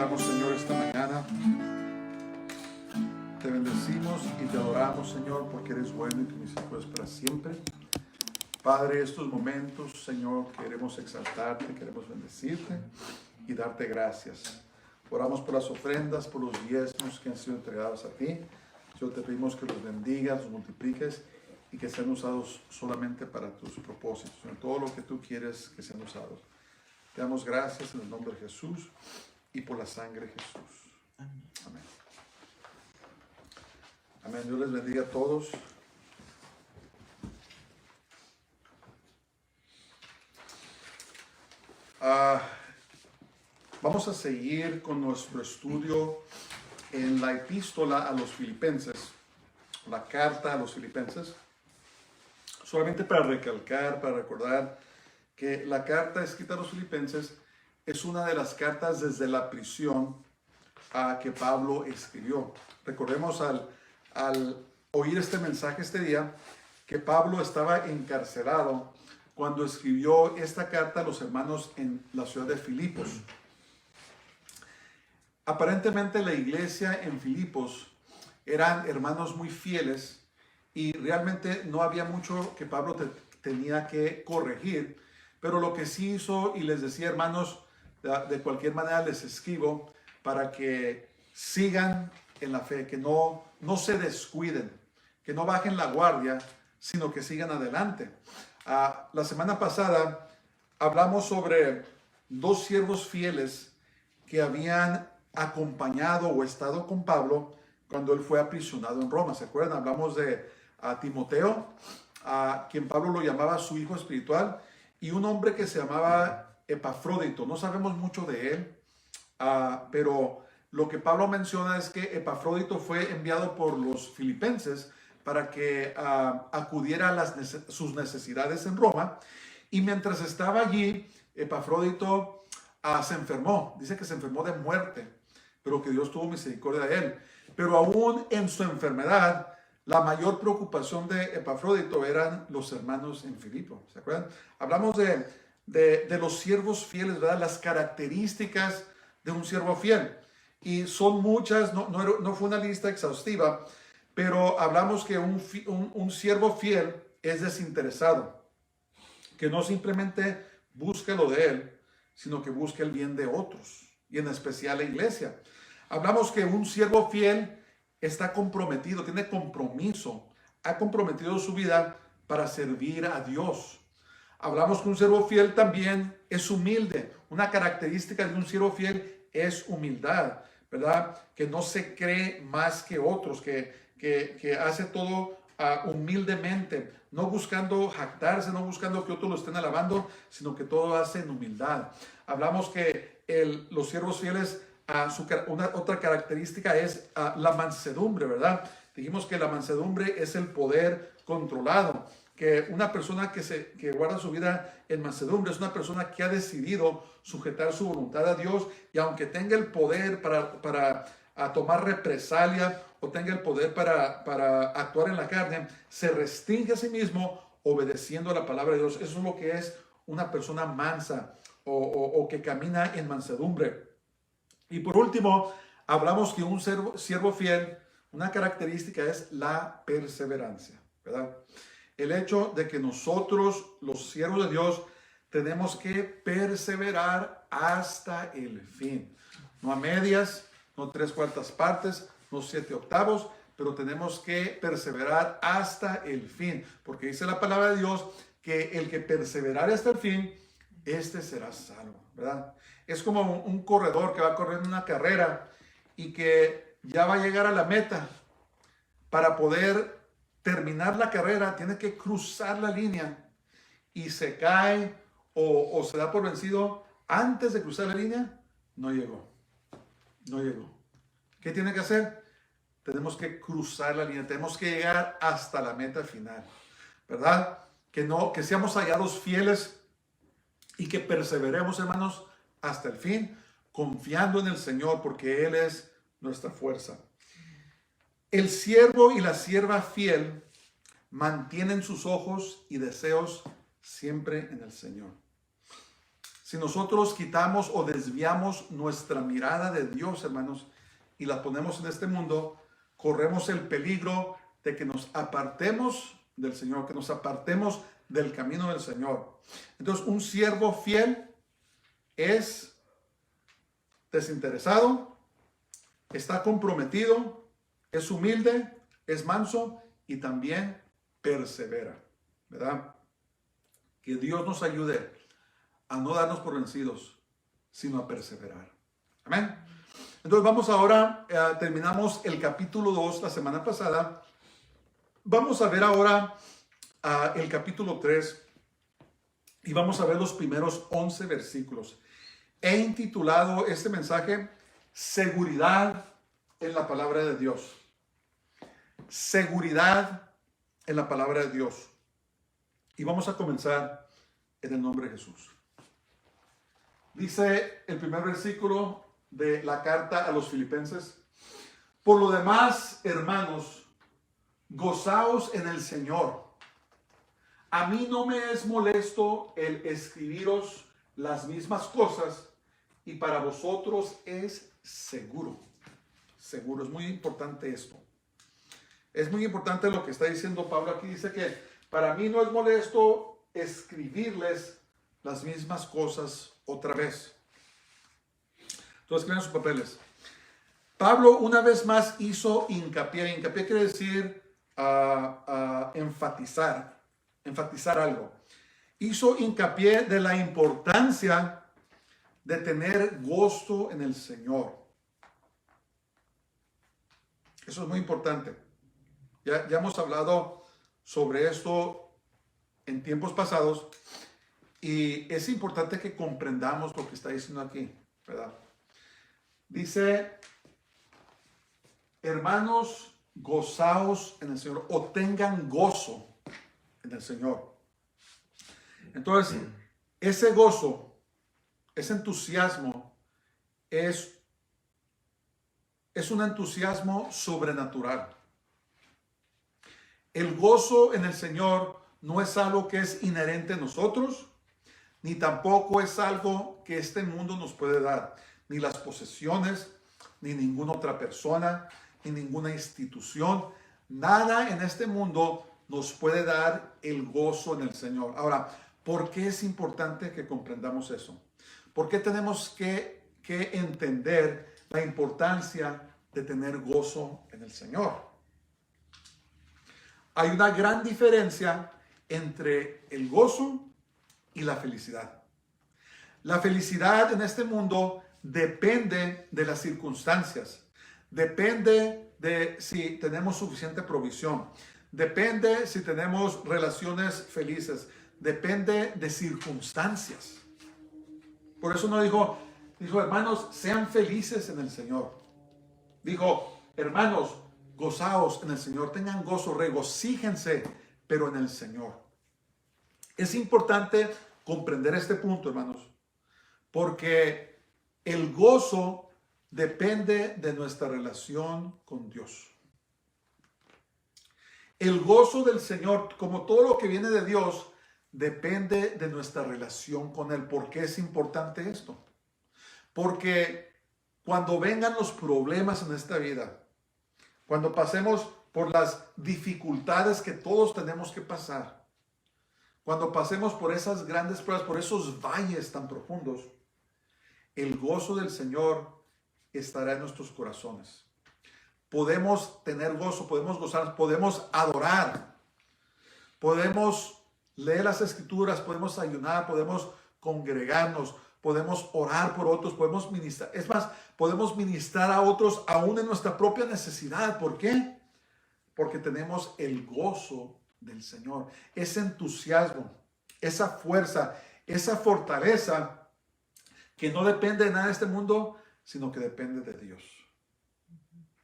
adoramos, Señor, esta mañana. Te bendecimos y te adoramos, Señor, porque eres bueno y tu misericordia es para siempre. Padre, estos momentos, Señor, queremos exaltarte, queremos bendecirte y darte gracias. Oramos por las ofrendas, por los diezmos que han sido entregados a ti. Señor, te pedimos que los bendigas, los multipliques y que sean usados solamente para tus propósitos, Señor, todo lo que tú quieres que sean usados. Te damos gracias en el nombre de Jesús y por la sangre de Jesús. Amén. Amén. Dios les bendiga a todos. Vamos a seguir con nuestro estudio en la epístola a los filipenses, la carta a los filipenses. Solamente para recalcar, para recordar que la carta escrita a los filipenses es una de las cartas desde la prisión que Pablo escribió. Recordemos al oír este mensaje este día que Pablo estaba encarcelado cuando escribió esta carta a los hermanos en la ciudad de Filipos. Aparentemente la iglesia en Filipos eran hermanos muy fieles y realmente no había mucho que Pablo tenía que corregir, pero lo que sí hizo y les decía, hermanos, de cualquier manera les escribo para que sigan en la fe, que no se descuiden, que no bajen la guardia, sino que sigan adelante. La semana pasada hablamos sobre dos siervos fieles que habían acompañado o estado con Pablo cuando él fue aprisionado en Roma. ¿Se acuerdan? Hablamos de Timoteo, a quien Pablo lo llamaba su hijo espiritual, y un hombre que se llamaba Epafrodito. No sabemos mucho de él, pero lo que Pablo menciona es que Epafrodito fue enviado por los filipenses para que acudiera a sus necesidades en Roma, y mientras estaba allí, Epafrodito se enfermó. Dice que se enfermó de muerte, pero que Dios tuvo misericordia de él. Pero aún en su enfermedad, la mayor preocupación de Epafrodito eran los hermanos en Filipo. ¿Se acuerdan? Hablamos de los siervos fieles, ¿verdad? Las características de un siervo fiel. Y son muchas, no fue una lista exhaustiva, pero hablamos que un siervo fiel es desinteresado, que no simplemente busca lo de él, sino que busca el bien de otros, y en especial la iglesia. Hablamos que un siervo fiel está comprometido, tiene compromiso, ha comprometido su vida para servir a Dios. Hablamos que un siervo fiel también es humilde. Una característica de un siervo fiel es humildad, ¿verdad? Que no se cree más que otros, que hace todo humildemente, no buscando jactarse, no buscando que otros lo estén alabando, sino que todo hace en humildad. Hablamos que los siervos fieles, otra característica es la mansedumbre, ¿verdad? Dijimos que la mansedumbre es el poder controlado, que una persona que guarda su vida en mansedumbre es una persona que ha decidido sujetar su voluntad a Dios, y aunque tenga el poder para tomar represalia o tenga el poder para actuar en la carne, se restringe a sí mismo obedeciendo a la palabra de Dios. Eso es lo que es una persona mansa o que camina en mansedumbre. Y por último, hablamos que un siervo fiel, una característica es la perseverancia, ¿verdad? El hecho de que nosotros, los siervos de Dios, tenemos que perseverar hasta el fin. No a medias, no 3/4 partes, no 7/8, pero tenemos que perseverar hasta el fin, porque dice la palabra de Dios que el que perseverare hasta el fin, este será salvo, ¿verdad? Es como un corredor que va corriendo una carrera y que ya va a llegar a la meta. Para poder terminar la carrera, tiene que cruzar la línea y se cae o se da por vencido antes de cruzar la línea. No llegó. ¿Qué tiene que hacer? Tenemos que cruzar la línea, tenemos que llegar hasta la meta final, ¿verdad? Que seamos hallados fieles y que perseveremos, hermanos, hasta el fin, confiando en el Señor, porque Él es nuestra fuerza. El siervo y la sierva fiel mantienen sus ojos y deseos siempre en el Señor. Si nosotros quitamos o desviamos nuestra mirada de Dios, hermanos, y la ponemos en este mundo, corremos el peligro de que nos apartemos del Señor, que nos apartemos del camino del Señor. Entonces, un siervo fiel es desinteresado, está comprometido, es humilde, es manso y también persevera, ¿verdad? Que Dios nos ayude a no darnos por vencidos, sino a perseverar. Amén. Entonces vamos ahora, terminamos el capítulo 2 la semana pasada. Vamos a ver ahora el capítulo 3 y vamos a ver los primeros 11 versículos. He intitulado este mensaje Seguridad en la palabra de Dios. Seguridad en la palabra de Dios. Y vamos a comenzar en el nombre de Jesús. Dice el primer versículo de la carta a los Filipenses: por lo demás, hermanos, gozaos en el Señor. A mí no me es molesto el escribiros las mismas cosas, y para vosotros es seguro. Seguro, es muy importante esto. Es muy importante lo que está diciendo Pablo aquí. Dice que para mí no es molesto escribirles las mismas cosas otra vez. Entonces, escriban sus papeles. Pablo una vez más hizo hincapié. Hincapié quiere decir enfatizar algo. Hizo hincapié de la importancia de tener gozo en el Señor. Eso es muy importante. Ya hemos hablado sobre esto en tiempos pasados y es importante que comprendamos lo que está diciendo aquí, ¿verdad? Dice, hermanos, gozaos en el Señor, o tengan gozo en el Señor. Entonces, ese gozo, ese entusiasmo es un entusiasmo sobrenatural. El gozo en el Señor no es algo que es inherente a nosotros, ni tampoco es algo que este mundo nos puede dar. Ni las posesiones, ni ninguna otra persona, ni ninguna institución. Nada en este mundo nos puede dar el gozo en el Señor. Ahora, ¿por qué es importante que comprendamos eso? ¿Por qué tenemos que entender la importancia de tener gozo en el Señor? Hay una gran diferencia entre el gozo y la felicidad. La felicidad en este mundo depende de las circunstancias, depende de si tenemos suficiente provisión, depende si tenemos relaciones felices, depende de circunstancias. Por eso no dijo, hermanos, sean felices en el Señor. Dijo, hermanos, gozaos en el Señor, tengan gozo, regocíjense, pero en el Señor. Es importante comprender este punto, hermanos, porque el gozo depende de nuestra relación con Dios. El gozo del Señor, como todo lo que viene de Dios, depende de nuestra relación con Él. ¿Por qué es importante esto? Porque cuando vengan los problemas en esta vida, cuando pasemos por las dificultades que todos tenemos que pasar, cuando pasemos por esas grandes pruebas, por esos valles tan profundos, el gozo del Señor estará en nuestros corazones. Podemos tener gozo, podemos gozar, podemos adorar, podemos leer las Escrituras, podemos ayunar, podemos congregarnos, podemos orar por otros, podemos ministrar. Es más, podemos ministrar a otros aún en nuestra propia necesidad. ¿Por qué? Porque tenemos el gozo del Señor, ese entusiasmo, esa fuerza, esa fortaleza que no depende de nada de este mundo, sino que depende de Dios.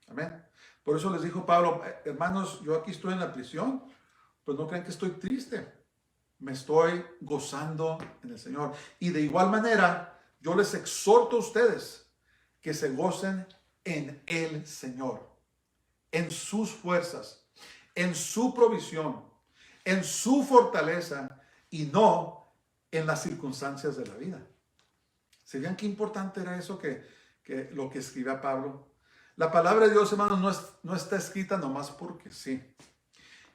Amén. Por eso les dijo Pablo, hermanos, yo aquí estoy en la prisión, pues no crean que estoy triste. Me estoy gozando en el Señor. Y de igual manera, yo les exhorto a ustedes que se gocen en el Señor, en sus fuerzas, en su provisión, en su fortaleza y no en las circunstancias de la vida. ¿Se vean qué importante era eso que lo que escribía Pablo? La palabra de Dios, hermanos, no está escrita nomás porque sí.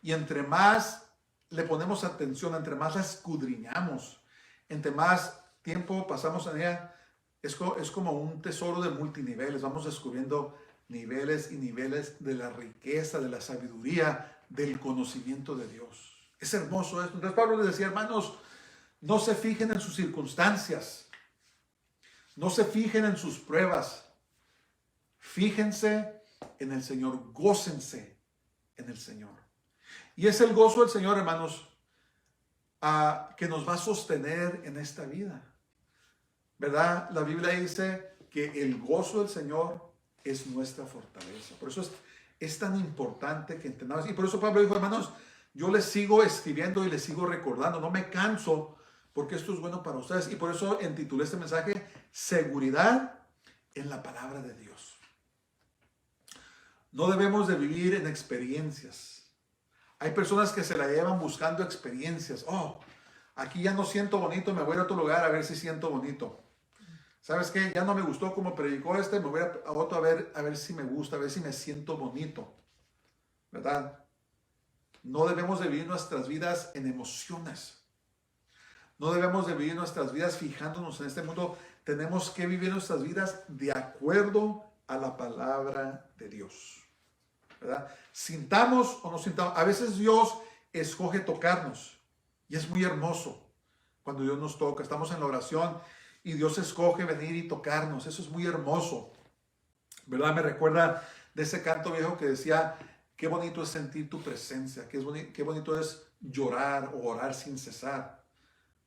Y entre más le ponemos atención, entre más la escudriñamos, entre más tiempo pasamos en ella, es como un tesoro de multiniveles. Vamos descubriendo niveles y niveles de la riqueza, de la sabiduría, del conocimiento de Dios. Es hermoso esto. Entonces Pablo les decía, hermanos, no se fijen en sus circunstancias, no se fijen en sus pruebas, fíjense en el Señor, gócense en el Señor. Y es el gozo del Señor, hermanos, que nos va a sostener en esta vida. ¿Verdad? La Biblia dice que el gozo del Señor es nuestra fortaleza. Por eso es tan importante que entendamos. Y por eso Pablo dijo, hermanos, yo les sigo escribiendo y les sigo recordando. No me canso porque esto es bueno para ustedes. Y por eso intitulé este mensaje, Seguridad en la palabra de Dios. No debemos de vivir en experiencias. Hay personas que se la llevan buscando experiencias. Oh, aquí ya no siento bonito, me voy a otro lugar a ver si siento bonito. ¿Sabes qué? Ya no me gustó como predicó me voy a otro a ver si me gusta, a ver si me siento bonito. ¿Verdad? No debemos de vivir nuestras vidas en emociones. No debemos de vivir nuestras vidas fijándonos en este mundo. Tenemos que vivir nuestras vidas de acuerdo a la palabra de Dios. ¿Verdad? Sintamos o no sintamos. A veces Dios escoge tocarnos. Y es muy hermoso cuando Dios nos toca. Estamos en la oración y Dios escoge venir y tocarnos. Eso es muy hermoso. ¿Verdad? Me recuerda de ese canto viejo que decía, qué bonito es sentir tu presencia. Qué bonito es llorar o orar sin cesar.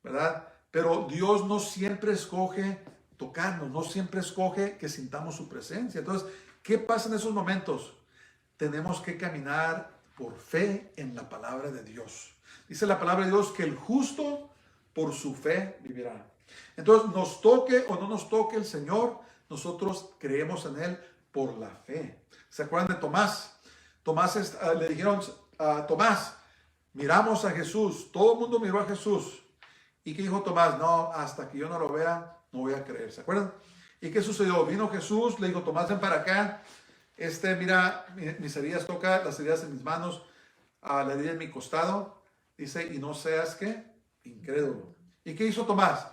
¿Verdad? Pero Dios no siempre escoge tocarnos. No siempre escoge que sintamos su presencia. Entonces, ¿qué pasa en esos momentos? Tenemos que caminar por fe en la palabra de Dios. Dice la palabra de Dios que el justo por su fe vivirá. Entonces, nos toque o no nos toque el Señor, nosotros creemos en Él por la fe. ¿Se acuerdan de Tomás? Tomás le dijeron a Tomás, miramos a Jesús. Todo el mundo miró a Jesús. ¿Y qué dijo Tomás? No, hasta que yo no lo vea, no voy a creer. ¿Se acuerdan? ¿Y qué sucedió? Vino Jesús, le dijo, Tomás, ven para acá. Mira, mis heridas, toca las heridas en mis manos, a la herida en mi costado. Dice, y no seas, ¿qué? Incrédulo. ¿Y qué hizo Tomás?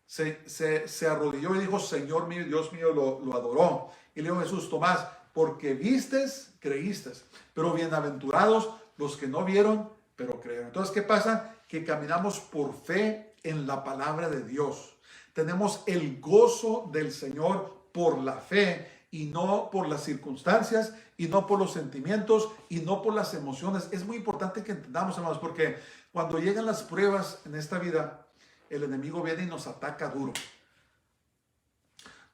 Se arrodilló y dijo, Señor mío, Dios mío, lo adoró. Y le dijo Jesús, Tomás, porque vistes, creíste. Pero bienaventurados los que no vieron, pero creyeron. Entonces, ¿qué pasa? Que caminamos por fe en la palabra de Dios. Tenemos el gozo del Señor por la fe y no por las circunstancias y no por los sentimientos y no por las emociones. Es muy importante que entendamos, hermanos, porque cuando llegan las pruebas en esta vida, el enemigo viene y nos ataca duro.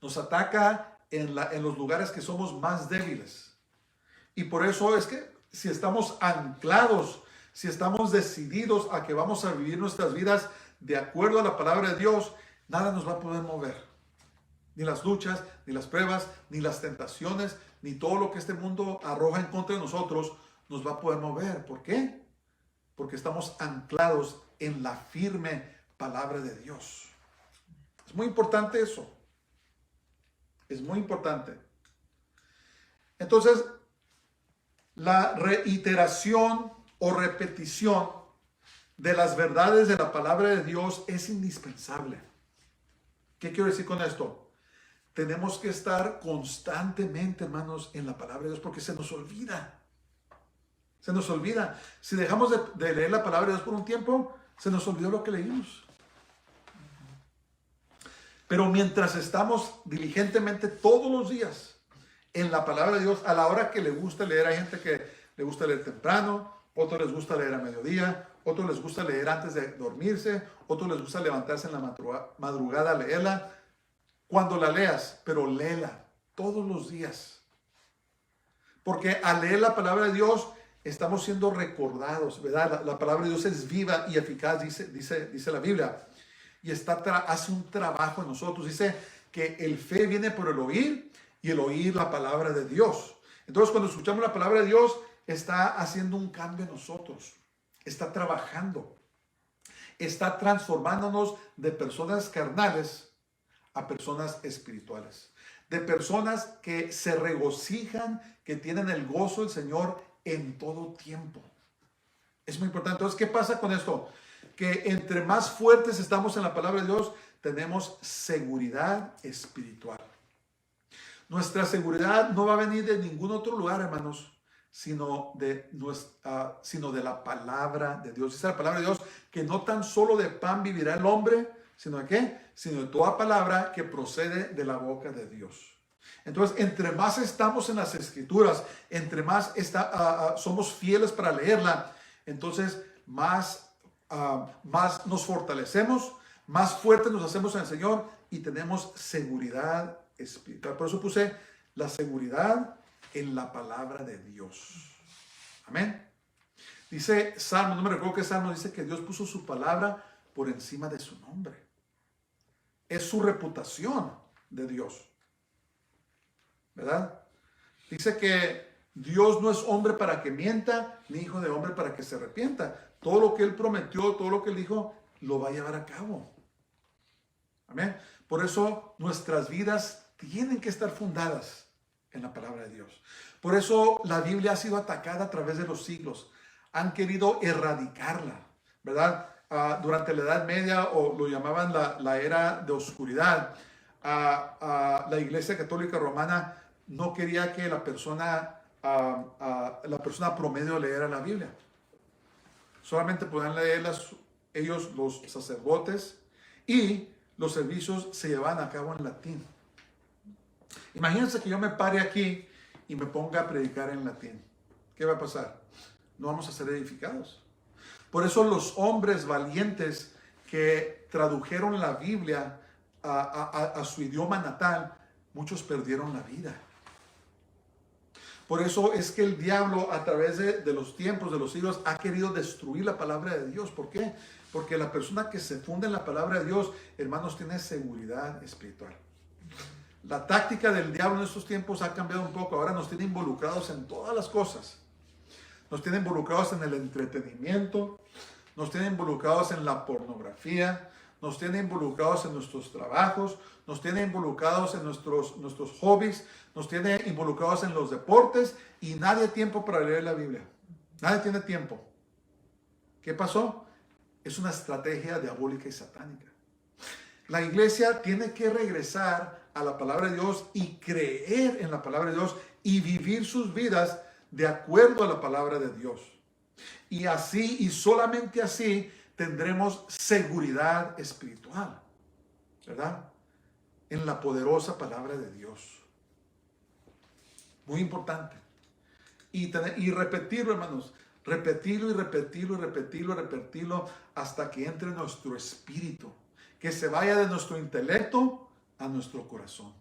Nos ataca en los lugares que somos más débiles. Y por eso es que si estamos anclados, si estamos decididos a que vamos a vivir nuestras vidas de acuerdo a la palabra de Dios, nada nos va a poder mover. Ni las luchas, ni las pruebas, ni las tentaciones, ni todo lo que este mundo arroja en contra de nosotros nos va a poder mover. ¿Por qué? Porque estamos anclados en la firme palabra de Dios. Es muy importante eso. Es muy importante. Entonces, la reiteración o repetición de las verdades de la palabra de Dios es indispensable. ¿Qué quiero decir con esto? Tenemos que estar constantemente, hermanos, en la palabra de Dios porque se nos olvida. Se nos olvida. Si dejamos de leer la palabra de Dios por un tiempo, se nos olvidó lo que leímos. Pero mientras estamos diligentemente todos los días en la palabra de Dios, a la hora que le gusta leer, hay gente que le gusta leer temprano, otros les gusta leer a mediodía, otros les gusta leer antes de dormirse, otros les gusta levantarse en la madrugada a leerla. Cuando la leas, pero léela todos los días. Porque al leer la palabra de Dios, estamos siendo recordados, ¿verdad? La palabra de Dios es viva y eficaz, dice la Biblia. Y hace un trabajo en nosotros. Dice que el fe viene por el oír y el oír la palabra de Dios. Entonces, cuando escuchamos la palabra de Dios, está haciendo un cambio en nosotros. Está trabajando. Está transformándonos de personas carnales a personas espirituales, de personas que se regocijan, que tienen el gozo del Señor en todo tiempo. Es muy importante. Entonces, ¿qué pasa con esto? Que entre más fuertes estamos en la palabra de Dios, tenemos seguridad espiritual. Nuestra seguridad no va a venir de ningún otro lugar, hermanos, sino de la palabra de Dios. Dice la palabra de Dios que no tan solo de pan vivirá el hombre, sino de ¿qué? Sino de toda palabra que procede de la boca de Dios. Entonces, entre más estamos en las Escrituras, entre más somos fieles para leerla, entonces más nos fortalecemos, más fuertes nos hacemos en el Señor y tenemos seguridad espiritual. Por eso puse la seguridad en la palabra de Dios. Amén. Dice Salmo, no me recuerdo qué Salmo, dice que Dios puso su palabra por encima de su nombre. Es su reputación de Dios, ¿verdad? Dice que Dios no es hombre para que mienta, ni hijo de hombre para que se arrepienta. Todo lo que Él prometió, todo lo que Él dijo, lo va a llevar a cabo. Amén. Por eso nuestras vidas tienen que estar fundadas en la palabra de Dios. Por eso la Biblia ha sido atacada a través de los siglos. Han querido erradicarla, ¿verdad? Durante la Edad Media, o lo llamaban la era de oscuridad, la Iglesia Católica Romana no quería que la persona promedio leyera la Biblia. Solamente podían leerlas ellos, los sacerdotes, y los servicios se llevaban a cabo en latín. Imagínense que yo me pare aquí y me ponga a predicar en latín. ¿Qué va a pasar? No vamos a ser edificados. Por eso los hombres valientes que tradujeron la Biblia a su idioma natal, muchos perdieron la vida. Por eso es que el diablo, a través de los tiempos, de los siglos, ha querido destruir la palabra de Dios. ¿Por qué? Porque la persona que se funde en la palabra de Dios, hermanos, tiene seguridad espiritual. La táctica del diablo en estos tiempos ha cambiado un poco. Ahora nos tiene involucrados en todas las cosas. Nos tiene involucrados en el entretenimiento, nos tiene involucrados en la pornografía, nos tiene involucrados en nuestros trabajos, nos tiene involucrados en nuestros hobbies, nos tiene involucrados en los deportes y nadie tiene tiempo para leer la Biblia. Nadie tiene tiempo. ¿Qué pasó? Es una estrategia diabólica y satánica. La iglesia tiene que regresar a la palabra de Dios y creer en la palabra de Dios y vivir sus vidas de acuerdo a la palabra de Dios. Y así, y solamente así, tendremos seguridad espiritual, ¿verdad? En la poderosa palabra de Dios. Muy importante. Y repetirlo, hermanos. Repetirlo y repetirlo y repetirlo y repetirlo hasta que entre en nuestro espíritu. Que se vaya de nuestro intelecto a nuestro corazón.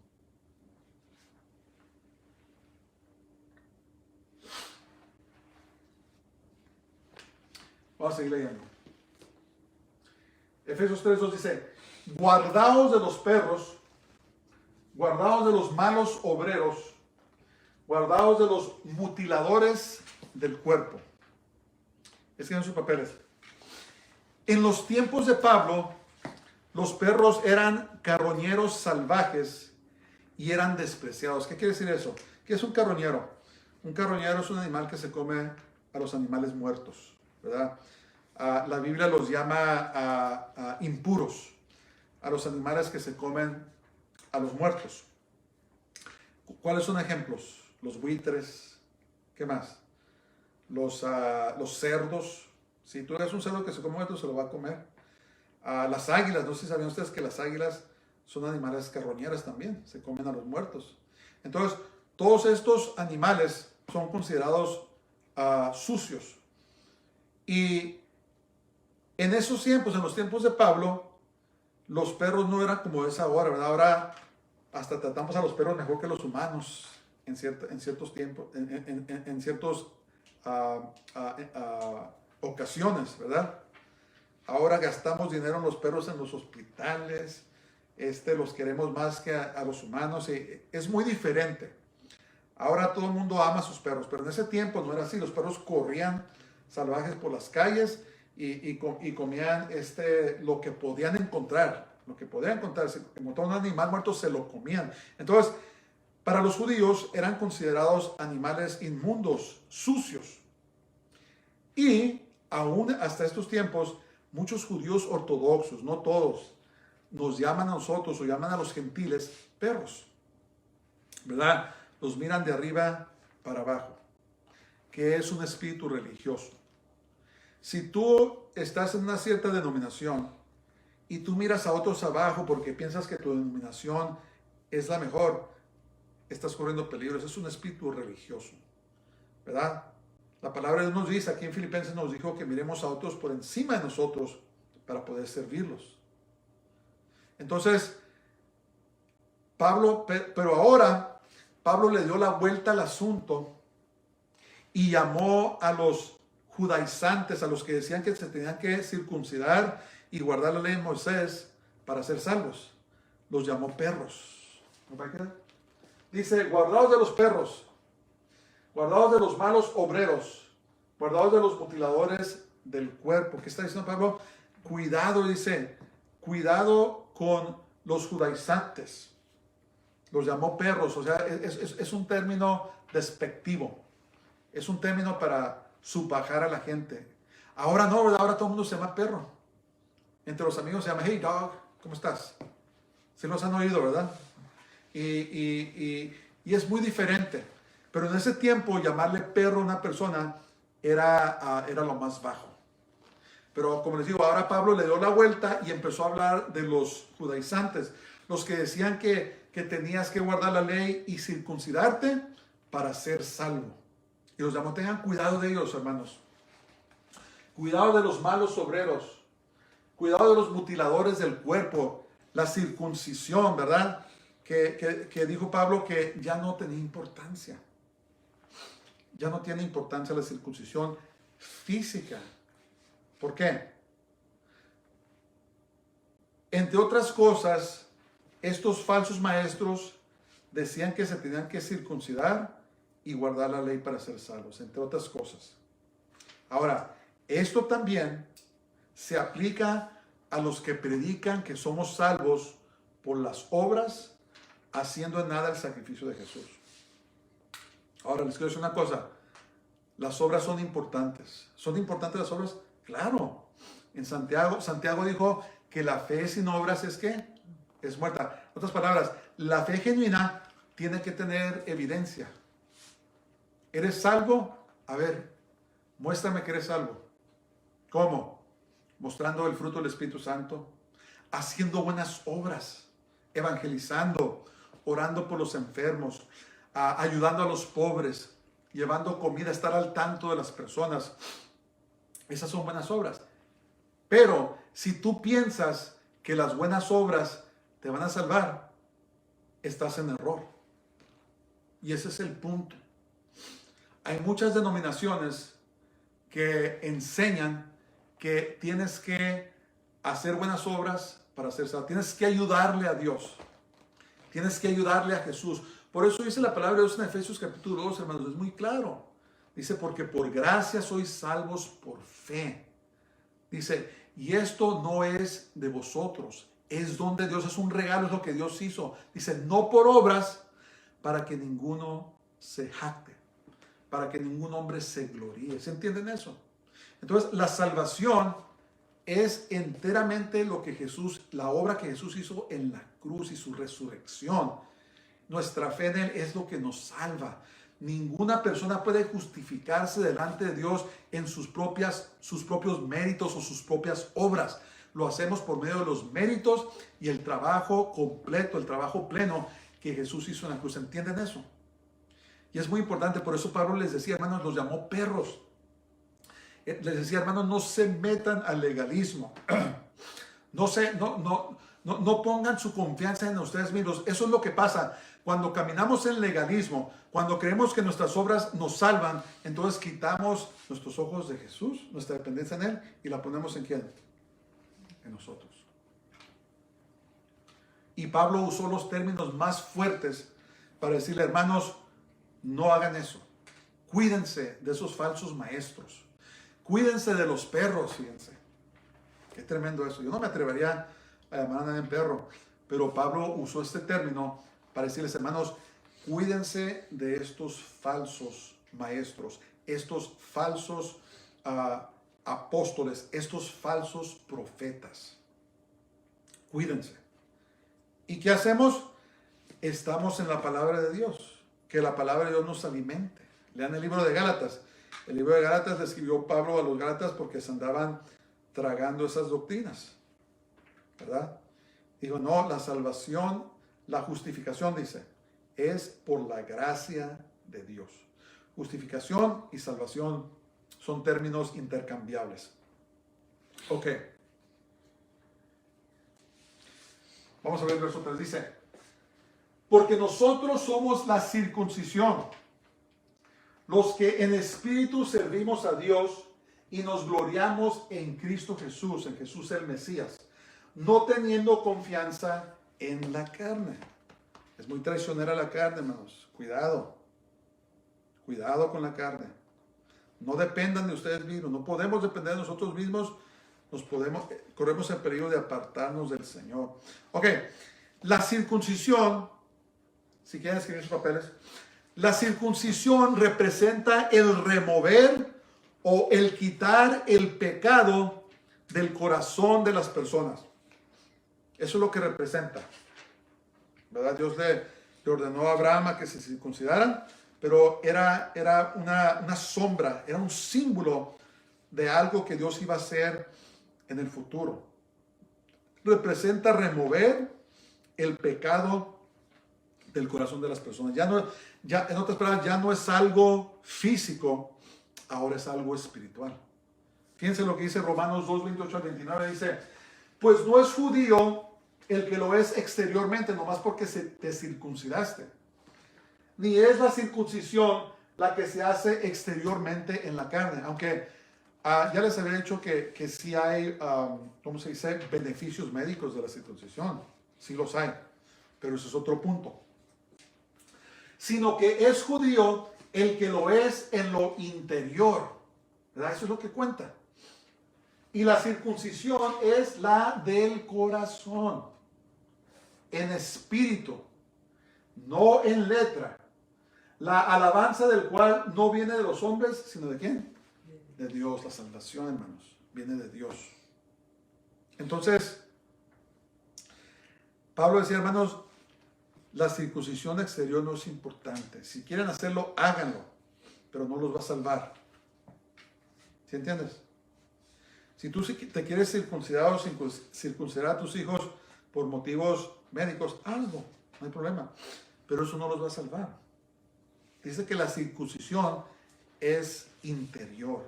Vamos a seguir leyendo. Efesios 3:2 dice: guardaos de los perros, guardaos de los malos obreros, guardaos de los mutiladores del cuerpo. Escriban sus papeles. En los tiempos de Pablo, los perros eran carroñeros salvajes y eran despreciados. ¿Qué quiere decir eso? ¿Qué es un carroñero? Un carroñero es un animal que se come a los animales muertos, ¿verdad? La Biblia los llama impuros, a los animales que se comen a los muertos. ¿Cuáles son ejemplos? Los buitres, ¿qué más? Los cerdos. Si tú eres un cerdo que se come muerto, se lo va a comer. Las águilas, no sé si sabían ustedes que las águilas son animales carroñeras también, se comen a los muertos. Entonces, todos estos animales son considerados sucios. Y en esos tiempos, en los tiempos de Pablo, los perros no eran como es ahora, ¿verdad? Ahora hasta tratamos a los perros mejor que los humanos en ciertos tiempos, en ciertas ocasiones, ¿verdad? Ahora gastamos dinero en los perros en los hospitales, los queremos más que a los humanos, y es muy diferente. Ahora todo el mundo ama a sus perros, pero en ese tiempo no era así. Los perros corrían salvajes por las calles y comían lo que podían encontrar. lo que podían encontrar. Si encontraban un animal muerto, se lo comían. Entonces, para los judíos eran considerados animales inmundos, sucios. Y aún hasta estos tiempos, muchos judíos ortodoxos, no todos, nos llaman a nosotros o llaman a los gentiles perros, ¿verdad? Los miran de arriba para abajo, que es un espíritu religioso. Si tú estás en una cierta denominación y tú miras a otros abajo porque piensas que tu denominación es la mejor, estás corriendo peligros. Es un espíritu religioso, ¿verdad? La palabra de Dios nos dice, aquí en Filipenses nos dijo que miremos a otros por encima de nosotros para poder servirlos. Entonces, pero ahora Pablo le dio la vuelta al asunto y llamó a los judaizantes, a los que decían que se tenían que circuncidar y guardar la ley de Moisés para ser salvos. Los llamó perros. ¿No va a quedar? Dice, guardaos de los perros, guardaos de los malos obreros, guardaos de los mutiladores del cuerpo. ¿Qué está diciendo Pablo? Cuidado, dice, cuidado con los judaizantes. Los llamó perros, o sea, es un término despectivo. Es un término para subbajar a la gente. Ahora no, ¿verdad? Ahora todo el mundo se llama perro. Entre los amigos se llama, hey dog, ¿cómo estás? Se los han oído, ¿verdad? Y es muy diferente. Pero en ese tiempo llamarle perro a una persona era lo más bajo. Pero como les digo, ahora Pablo le dio la vuelta y empezó a hablar de los judaizantes, los que decían que tenías que guardar la ley y circuncidarte para ser salvo. Y los llamó, tengan cuidado de ellos, hermanos. Cuidado de los malos obreros. Cuidado de los mutiladores del cuerpo. La circuncisión, ¿verdad? Que dijo Pablo que ya no tenía importancia. Ya no tiene importancia la circuncisión física. ¿Por qué? Entre otras cosas, estos falsos maestros decían que se tenían que circuncidar y guardar la ley para ser salvos, entre otras cosas. Ahora, esto también se aplica a los que predican que somos salvos por las obras, haciendo en nada el sacrificio de Jesús. Ahora, les quiero decir una cosa. Las obras son importantes. ¿Son importantes las obras? Claro. En Santiago dijo que la fe sin obras es ¿qué? Es muerta. En otras palabras, la fe genuina tiene que tener evidencia. ¿Eres salvo? A ver, muéstrame que eres salvo. ¿Cómo? Mostrando el fruto del Espíritu Santo, haciendo buenas obras, evangelizando, orando por los enfermos, ayudando a los pobres, llevando comida, estar al tanto de las personas. Esas son buenas obras. Pero si tú piensas que las buenas obras te van a salvar, estás en error. Y ese es el punto. Hay muchas denominaciones que enseñan que tienes que hacer buenas obras para ser salvo. Tienes que ayudarle a Dios. Tienes que ayudarle a Jesús. Por eso dice la palabra de Dios en Efesios capítulo 2, hermanos. Es muy claro. Dice, porque por gracia sois salvos por fe. Dice, y esto no es de vosotros. Es don de Dios, es un regalo, es lo que Dios hizo. Dice, no por obras, para que ninguno se jacte, para que ningún hombre se gloríe. ¿Se entienden eso? Entonces, la salvación es enteramente lo que Jesús, la obra que Jesús hizo en la cruz y su resurrección. Nuestra fe en Él es lo que nos salva. Ninguna persona puede justificarse delante de Dios en sus propios méritos o sus propias obras. Lo hacemos por medio de los méritos y el trabajo completo, el trabajo pleno que Jesús hizo en la cruz. ¿Entienden eso? Y es muy importante, por eso Pablo les decía, hermanos, los llamó perros. Les decía, hermanos, no se metan al legalismo. No pongan su confianza en ustedes mismos. Eso es lo que pasa. Cuando caminamos en legalismo, cuando creemos que nuestras obras nos salvan, entonces quitamos nuestros ojos de Jesús, nuestra dependencia en Él, y la ponemos ¿en quién? En nosotros. Y Pablo usó los términos más fuertes para decirle, hermanos, no hagan eso. Cuídense de esos falsos maestros. Cuídense de los perros, fíjense. Qué tremendo eso. Yo no me atrevería a llamar a nadie perro, pero Pablo usó este término para decirles, hermanos, cuídense de estos falsos maestros, estos falsos apóstoles, estos falsos profetas. Cuídense. ¿Y qué hacemos? Estamos en la palabra de Dios, que la palabra de Dios nos alimente. Lean el libro de Gálatas. El libro de Gálatas le escribió Pablo a los Gálatas porque se andaban tragando esas doctrinas, ¿verdad? Digo, no, la salvación, la justificación, dice, es por la gracia de Dios. Justificación y salvación son términos intercambiables. Ok. Vamos a ver el verso 3. Dice, porque nosotros somos la circuncisión, los que en espíritu servimos a Dios y nos gloriamos en Cristo Jesús, en Jesús el Mesías, no teniendo confianza en la carne. Es muy traicionera la carne, hermanos. Cuidado. Cuidado con la carne. No dependan de ustedes mismos. No podemos depender de nosotros mismos. Corremos el peligro de apartarnos del Señor. Ok. La circuncisión, si quieren escribir sus papeles, la circuncisión representa el remover o el quitar el pecado del corazón de las personas. Eso es lo que representa, ¿verdad? Dios le ordenó a Abraham a que se circuncidaran, pero era una sombra, era un símbolo de algo que Dios iba a hacer en el futuro. Representa remover el pecado del corazón de las personas. En otras palabras, ya no es algo físico, ahora es algo espiritual. Fíjense lo que dice Romanos 2, 28 al 29, dice, pues no es judío el que lo es exteriormente, nomás porque te circuncidaste, ni es la circuncisión la que se hace exteriormente en la carne, aunque ya les había dicho que sí hay, ¿cómo se dice?, beneficios médicos de la circuncisión, sí los hay, pero ese es otro punto. Sino que es judío el que lo es en lo interior, ¿verdad? Eso es lo que cuenta. Y la circuncisión es la del corazón, en espíritu, no en letra. La alabanza del cual no viene de los hombres, sino de ¿quién? De Dios. La salvación, hermanos, viene de Dios. Entonces, Pablo decía, hermanos, la circuncisión exterior no es importante. Si quieren hacerlo, háganlo, pero no los va a salvar. ¿Sí entiendes? Si tú te quieres circuncidar o circuncidar a tus hijos por motivos médicos, hazlo, no hay problema. Pero eso no los va a salvar. Dice que la circuncisión es interior.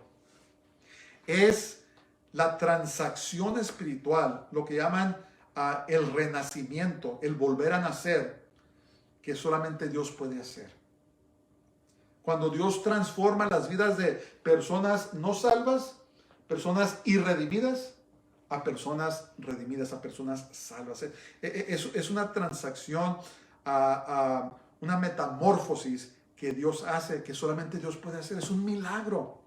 Es la transacción espiritual, lo que llaman el renacimiento, el volver a nacer, que solamente Dios puede hacer. Cuando Dios transforma las vidas de personas no salvas, personas irredimidas, a personas redimidas, a personas salvas. Es una transacción, una metamorfosis que Dios hace, que solamente Dios puede hacer. Es un milagro.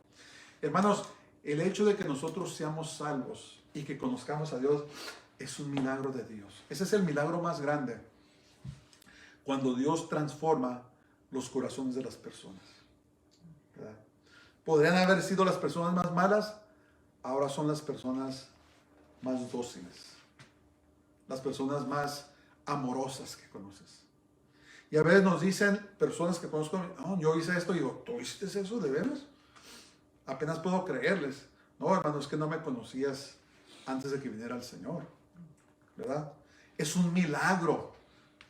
Hermanos, el hecho de que nosotros seamos salvos y que conozcamos a Dios es un milagro de Dios. Ese es el milagro más grande. Cuando Dios transforma los corazones de las personas, ¿verdad? Podrían haber sido las personas más malas, ahora son las personas más dóciles, las personas más amorosas que conoces. Y a veces nos dicen personas que conozco, oh, yo hice esto, y digo, ¿tú hiciste eso de veras? Apenas puedo creerles. No, hermano, es que no me conocías antes de que viniera el Señor, ¿verdad? Es un milagro.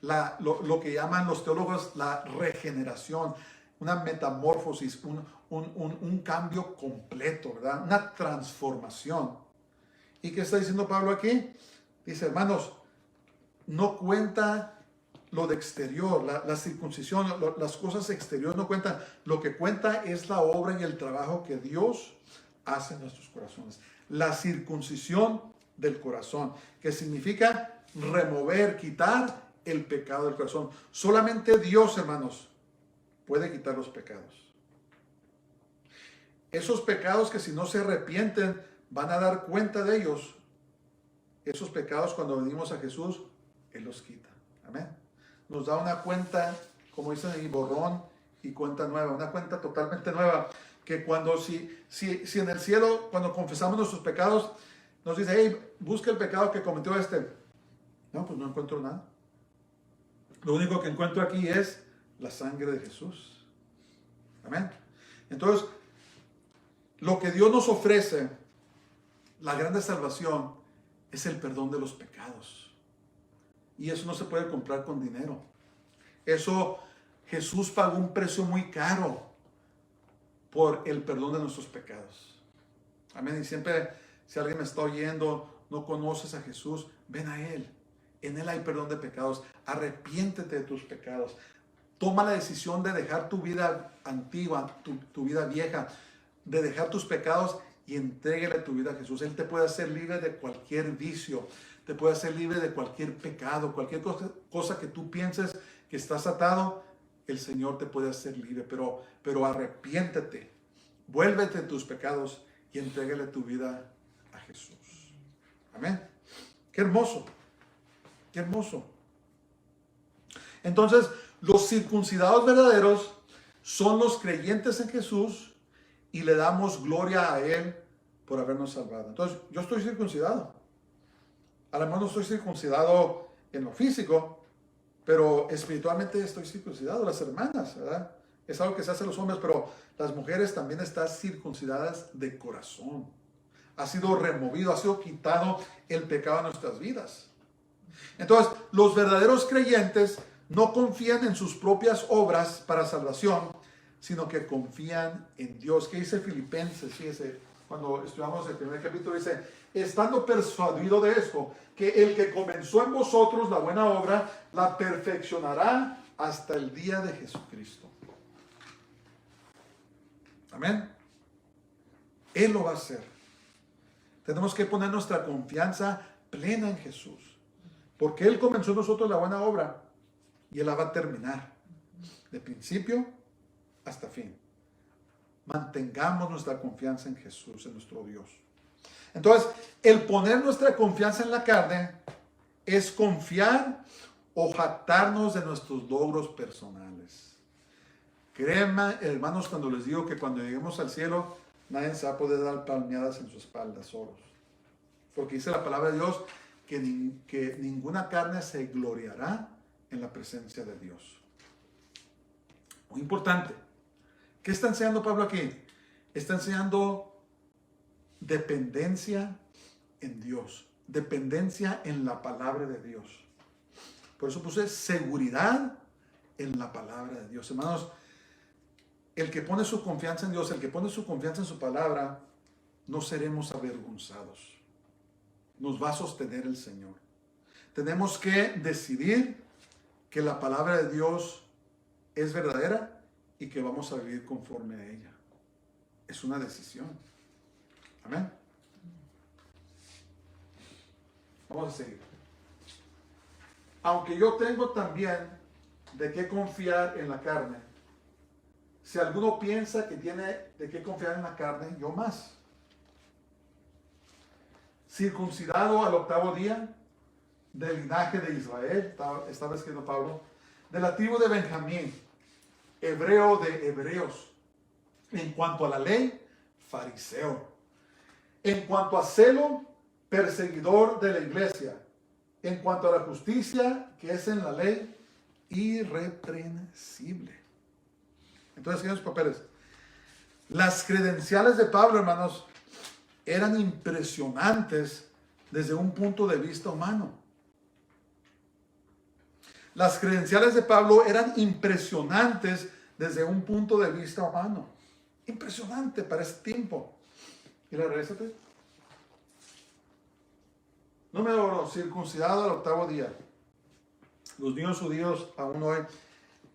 Lo que llaman los teólogos la regeneración, una metamorfosis, un cambio completo, ¿verdad? Una transformación. ¿Y qué está diciendo Pablo aquí? Dice, hermanos, no cuenta lo de exterior, la circuncisión, las cosas exteriores no cuentan. Lo que cuenta es la obra y el trabajo que Dios hace en nuestros corazones. La circuncisión del corazón, que significa remover, quitar el pecado del corazón. Solamente Dios, hermanos, puede quitar los pecados. Esos pecados que si no se arrepienten van a dar cuenta de ellos esos pecados cuando venimos a Jesús, Él los quita. Amén. Nos da una cuenta, como dicen ahí, borrón y cuenta nueva, una cuenta totalmente nueva, que cuando si en el cielo, cuando confesamos nuestros pecados, nos dice, hey, busca el pecado que cometió este. No, pues no encuentro nada. Lo único que encuentro aquí es la sangre de Jesús. Amén. Entonces, lo que Dios nos ofrece, la grande salvación, es el perdón de los pecados. Y eso no se puede comprar con dinero. Eso, Jesús pagó un precio muy caro por el perdón de nuestros pecados. Amén. Y siempre, si alguien me está oyendo, no conoces a Jesús, ven a Él. En Él hay perdón de pecados. Arrepiéntete de tus pecados. Toma la decisión de dejar tu vida antigua, tu vida vieja, de dejar tus pecados y entrégale tu vida a Jesús. Él te puede hacer libre de cualquier vicio, te puede hacer libre de cualquier pecado, cualquier cosa que tú pienses que estás atado, el Señor te puede hacer libre, pero arrepiéntete, vuélvete de tus pecados y entrégale tu vida a Jesús. Amén. Qué hermoso, qué hermoso. Entonces, los circuncidados verdaderos son los creyentes en Jesús y le damos gloria a Él por habernos salvado. Entonces, yo estoy circuncidado. A lo mejor no estoy circuncidado en lo físico, pero espiritualmente estoy circuncidado. Las hermanas, ¿verdad? Es algo que se hace a los hombres, pero las mujeres también están circuncidadas de corazón. Ha sido removido, ha sido quitado el pecado de nuestras vidas. Entonces, los verdaderos creyentes no confían en sus propias obras para salvación, sino que confían en Dios. ¿Qué dice Filipenses? Fíjese, cuando estudiamos el primer capítulo, dice, estando persuadido de esto, que el que comenzó en vosotros la buena obra, la perfeccionará hasta el día de Jesucristo. Amén. Él lo va a hacer. Tenemos que poner nuestra confianza plena en Jesús, porque Él comenzó en nosotros la buena obra y Él la va a terminar, de principio hasta fin. Mantengamos nuestra confianza en Jesús, en nuestro Dios. Entonces, el poner nuestra confianza en la carne es confiar o jactarnos de nuestros logros personales. Créanme, hermanos, cuando les digo que cuando lleguemos al cielo, nadie se va a poder dar palmeadas en su espalda solos. Porque dice la palabra de Dios que ninguna carne se gloriará en la presencia de Dios. Muy importante. ¿Qué está enseñando Pablo aquí? Está enseñando dependencia en Dios, dependencia en la palabra de Dios. Por eso puse seguridad en la palabra de Dios. Hermanos, el que pone su confianza en Dios, el que pone su confianza en su palabra, no seremos avergonzados. Nos va a sostener el Señor. Tenemos que decidir que la palabra de Dios es verdadera y que vamos a vivir conforme a ella. Es una decisión. Amén. Vamos a seguir. Aunque yo tengo también de qué confiar en la carne, si alguno piensa que tiene de qué confiar en la carne, yo más. Circuncidado al 8º día, del linaje de Israel, estaba escribiendo Pablo, de la tribu de Benjamín, hebreo de hebreos, en cuanto a la ley, fariseo, en cuanto a celo, perseguidor de la iglesia, en cuanto a la justicia que es en la ley, irreprensible. Entonces, ¿qué son los papeles? Las credenciales de Pablo, hermanos, eran impresionantes desde un punto de vista humano. Las credenciales de Pablo eran impresionantes desde un punto de vista humano. Impresionante para ese tiempo. ¿Y la regresate? Número 1, circuncidado al 8º día. Los niños judíos aún hoy,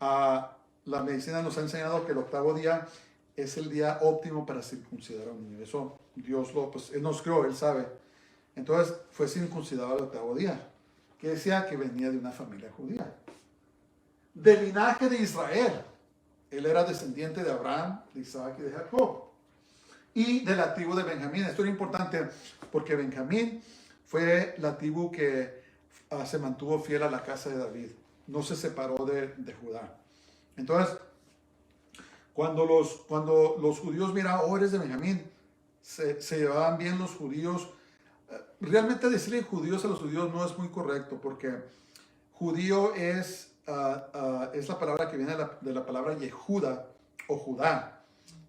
la medicina nos ha enseñado que el 8º día es el día óptimo para circuncidar a un niño. Eso Dios Él nos creó, Él sabe. Entonces fue circuncidado al 8º día, que decía que venía de una familia judía. Del linaje de Israel. Él era descendiente de Abraham, de Isaac y de Jacob. Y de la tribu de Benjamín. Esto es importante porque Benjamín fue la tribu que se mantuvo fiel a la casa de David. No se separó de Judá. Entonces, cuando los judíos miraban, oh, eres de Benjamín, se llevaban bien los judíos. Realmente decirle judíos a los judíos no es muy correcto, porque judío es la palabra que viene de la palabra Yehuda o Judá,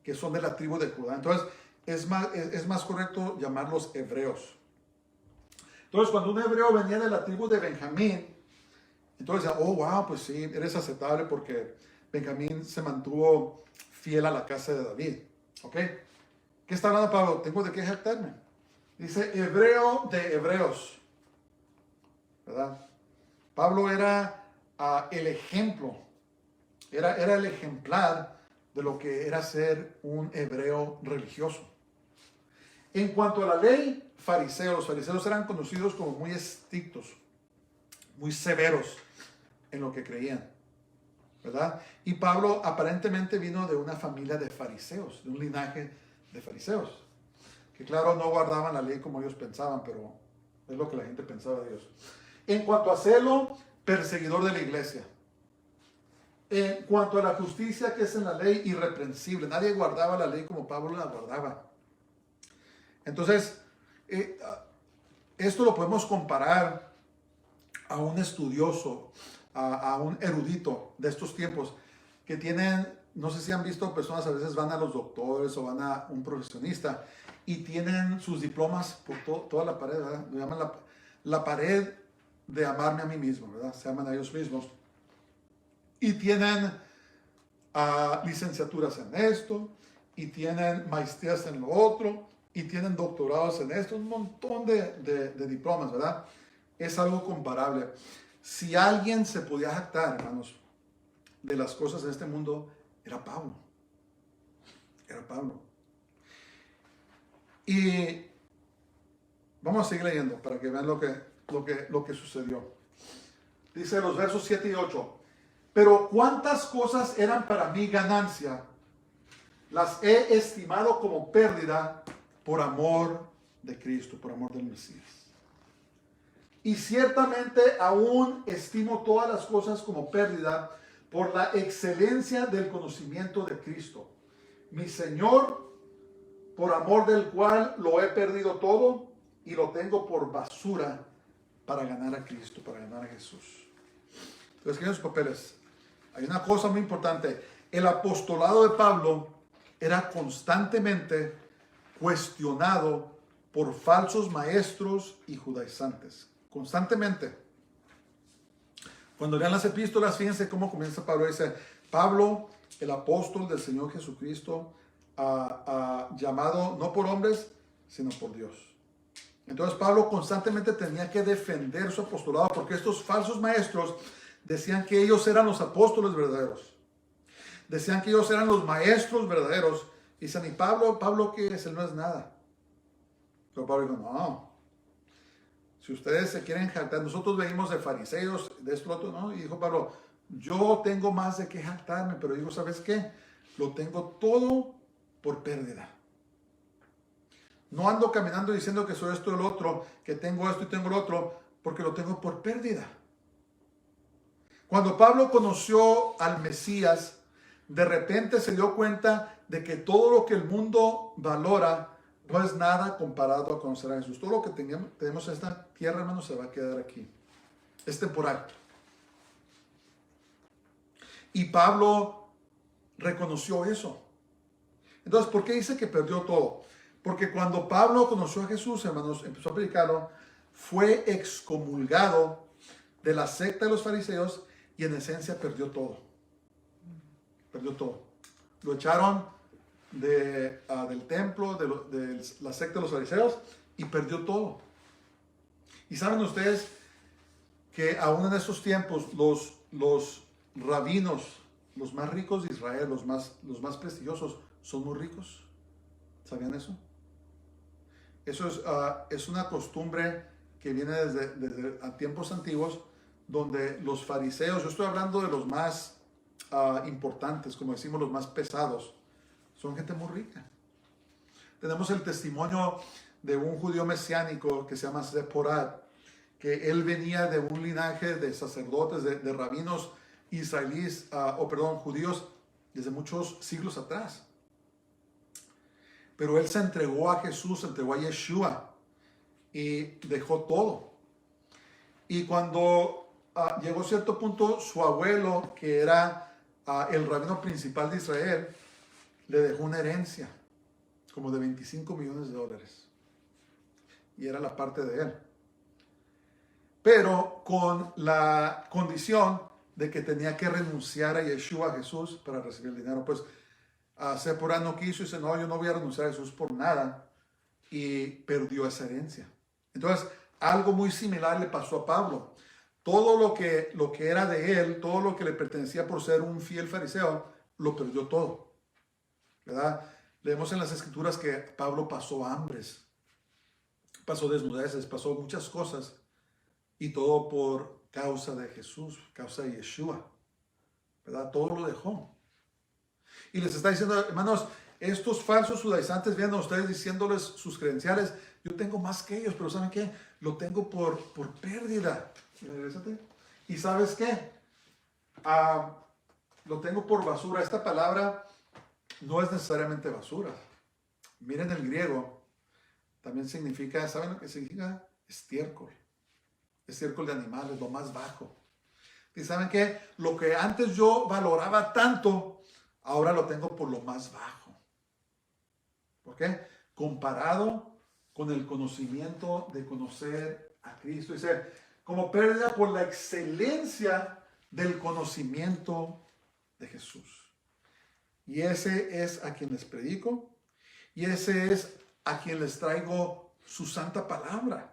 que son de la tribu de Judá. Entonces, es más correcto llamarlos hebreos. Entonces, cuando un hebreo venía de la tribu de Benjamín, entonces decía, oh, wow, pues sí, eres aceptable porque Benjamín se mantuvo fiel a la casa de David. ¿Ok? ¿Qué está hablando Pablo? Tengo de qué jactarme. Dice, hebreo de hebreos. ¿Verdad? Pablo era el ejemplo, era el ejemplar de lo que era ser un hebreo religioso. En cuanto a la ley, los fariseos eran conocidos como muy estrictos, muy severos en lo que creían, ¿verdad? Y Pablo aparentemente vino de una familia de fariseos, de un linaje de fariseos, que claro, no guardaban la ley como ellos pensaban, pero es lo que la gente pensaba de Dios. En cuanto a celo, perseguidor de la iglesia. En cuanto a la justicia que es en la ley, irreprensible. Nadie guardaba la ley como Pablo la guardaba. Entonces, esto lo podemos comparar a un estudioso, a un erudito de estos tiempos, que tienen, no sé si han visto personas, a veces van a los doctores o van a un profesionista y tienen sus diplomas por toda la pared, ¿verdad? Lo llaman la pared de amarme a mí mismo, ¿verdad? Se aman a ellos mismos. Y tienen licenciaturas en esto, y tienen maestrías en lo otro, y tienen doctorados en esto, un montón de diplomas, ¿verdad? Es algo comparable. Si alguien se podía jactar, hermanos, de las cosas de este mundo, era Pablo. Era Pablo. Y vamos a seguir leyendo para que vean lo que sucedió. Dice los versos 7 y 8. Pero cuántas cosas eran para mí ganancia, las he estimado como pérdida por amor de Cristo, por amor del Mesías. Y ciertamente aún estimo todas las cosas como pérdida por la excelencia del conocimiento de Cristo, mi Señor, por amor del cual lo he perdido todo y lo tengo por basura para ganar a Cristo, para ganar a Jesús. Entonces, ¿qué son sus papeles? Hay una cosa muy importante. El apostolado de Pablo era constantemente cuestionado por falsos maestros y judaizantes. Constantemente. Cuando lean las epístolas, fíjense cómo comienza Pablo. Dice, Pablo, el apóstol del Señor Jesucristo, llamado no por hombres, sino por Dios. Entonces Pablo constantemente tenía que defender su apostolado porque estos falsos maestros decían que ellos eran los apóstoles verdaderos. Decían que ellos eran los maestros verdaderos. Y dicen, ¿y Pablo qué es? Él no es nada. Pero Pablo dijo, no. Si ustedes se quieren jactar, nosotros venimos de fariseos, de esto, otro, ¿no? Y dijo Pablo, yo tengo más de qué jactarme, pero digo, ¿sabes qué? Lo tengo todo por pérdida. No ando caminando diciendo que soy esto y el otro, que tengo esto y tengo lo otro, porque lo tengo por pérdida. Cuando Pablo conoció al Mesías, de repente se dio cuenta de que todo lo que el mundo valora no es nada comparado a conocer a Jesús. Todo lo que tenemos en esta tierra, hermanos, se va a quedar aquí. Es temporal. Y Pablo reconoció eso. Entonces, ¿por qué dice que perdió todo? Porque cuando Pablo conoció a Jesús, hermanos, empezó a predicarlo, fue excomulgado de la secta de los fariseos y en esencia perdió todo. Perdió todo. Lo echaron del templo, de la secta de los fariseos y perdió todo. Y saben ustedes que aún en esos tiempos los rabinos, los más ricos de Israel, los más prestigiosos, son muy ricos. ¿Sabían eso? Eso es una costumbre que viene desde tiempos antiguos, donde los fariseos, yo estoy hablando de los más importantes, como decimos, los más pesados, son gente muy rica. Tenemos el testimonio de un judío mesiánico que se llama Seporat, que él venía de un linaje de sacerdotes, de rabinos israelíes, judíos desde muchos siglos atrás. Pero él se entregó a Jesús, se entregó a Yeshua y dejó todo. Y cuando llegó a cierto punto, su abuelo, que era el rabino principal de Israel, le dejó una herencia como de $25 millones. Y era la parte de él. Pero con la condición de que tenía que renunciar a Yeshua, a Jesús, para recibir el dinero. Pues Sephora no quiso y dice, no, yo no voy a renunciar a Jesús por nada. Y perdió esa herencia. Entonces, algo muy similar le pasó a Pablo. Todo lo que era de él, todo lo que le pertenecía por ser un fiel fariseo, lo perdió todo. ¿Verdad? Leemos en las Escrituras que Pablo pasó hambres, pasó desnudeces, pasó muchas cosas. Y todo por causa de Jesús, causa de Yeshua. ¿Verdad? Todo lo dejó. Y les está diciendo, hermanos, estos falsos judaizantes vienen a ustedes diciéndoles sus credenciales. Yo tengo más que ellos, pero ¿saben qué? Lo tengo por pérdida. ¿Y sabes qué? Lo tengo por basura. Esta palabra no es necesariamente basura. Miren el griego. También significa, ¿saben lo que significa? Estiércol. Estiércol de animales, lo más bajo. Y ¿saben qué? Lo que antes yo valoraba tanto, ahora lo tengo por lo más bajo. ¿Por qué? Comparado con el conocimiento de conocer a Cristo. Dice, como pérdida por la excelencia del conocimiento de Jesús. Y ese es a quien les predico. Y ese es a quien les traigo su santa palabra.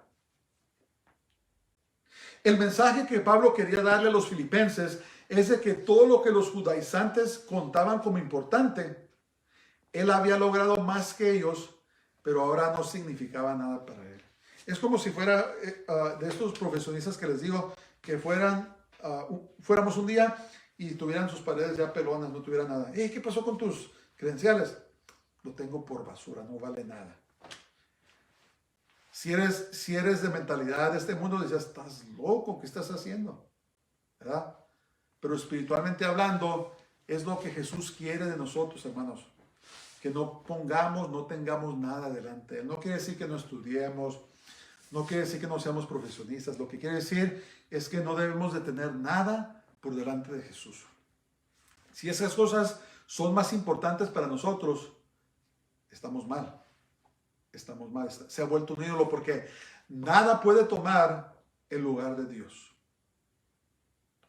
El mensaje que Pablo quería darle a los filipenses es de que todo lo que los judaizantes contaban como importante, él había logrado más que ellos, pero ahora no significaba nada para él. Es como si fuera de estos profesionistas que les digo, que fuéramos un día y tuvieran sus paredes ya pelonas, no tuvieran nada. Hey, ¿qué pasó con tus credenciales? Lo tengo por basura, no vale nada. Si eres de mentalidad de este mundo, dices, estás loco, ¿qué estás haciendo? ¿Verdad? Pero espiritualmente hablando, es lo que Jesús quiere de nosotros, hermanos. Que no tengamos nada delante de Él. No quiere decir que no estudiemos, no quiere decir que no seamos profesionistas. Lo que quiere decir es que no debemos de tener nada por delante de Jesús. Si esas cosas son más importantes para nosotros, estamos mal. Estamos mal, se ha vuelto un ídolo porque nada puede tomar el lugar de Dios.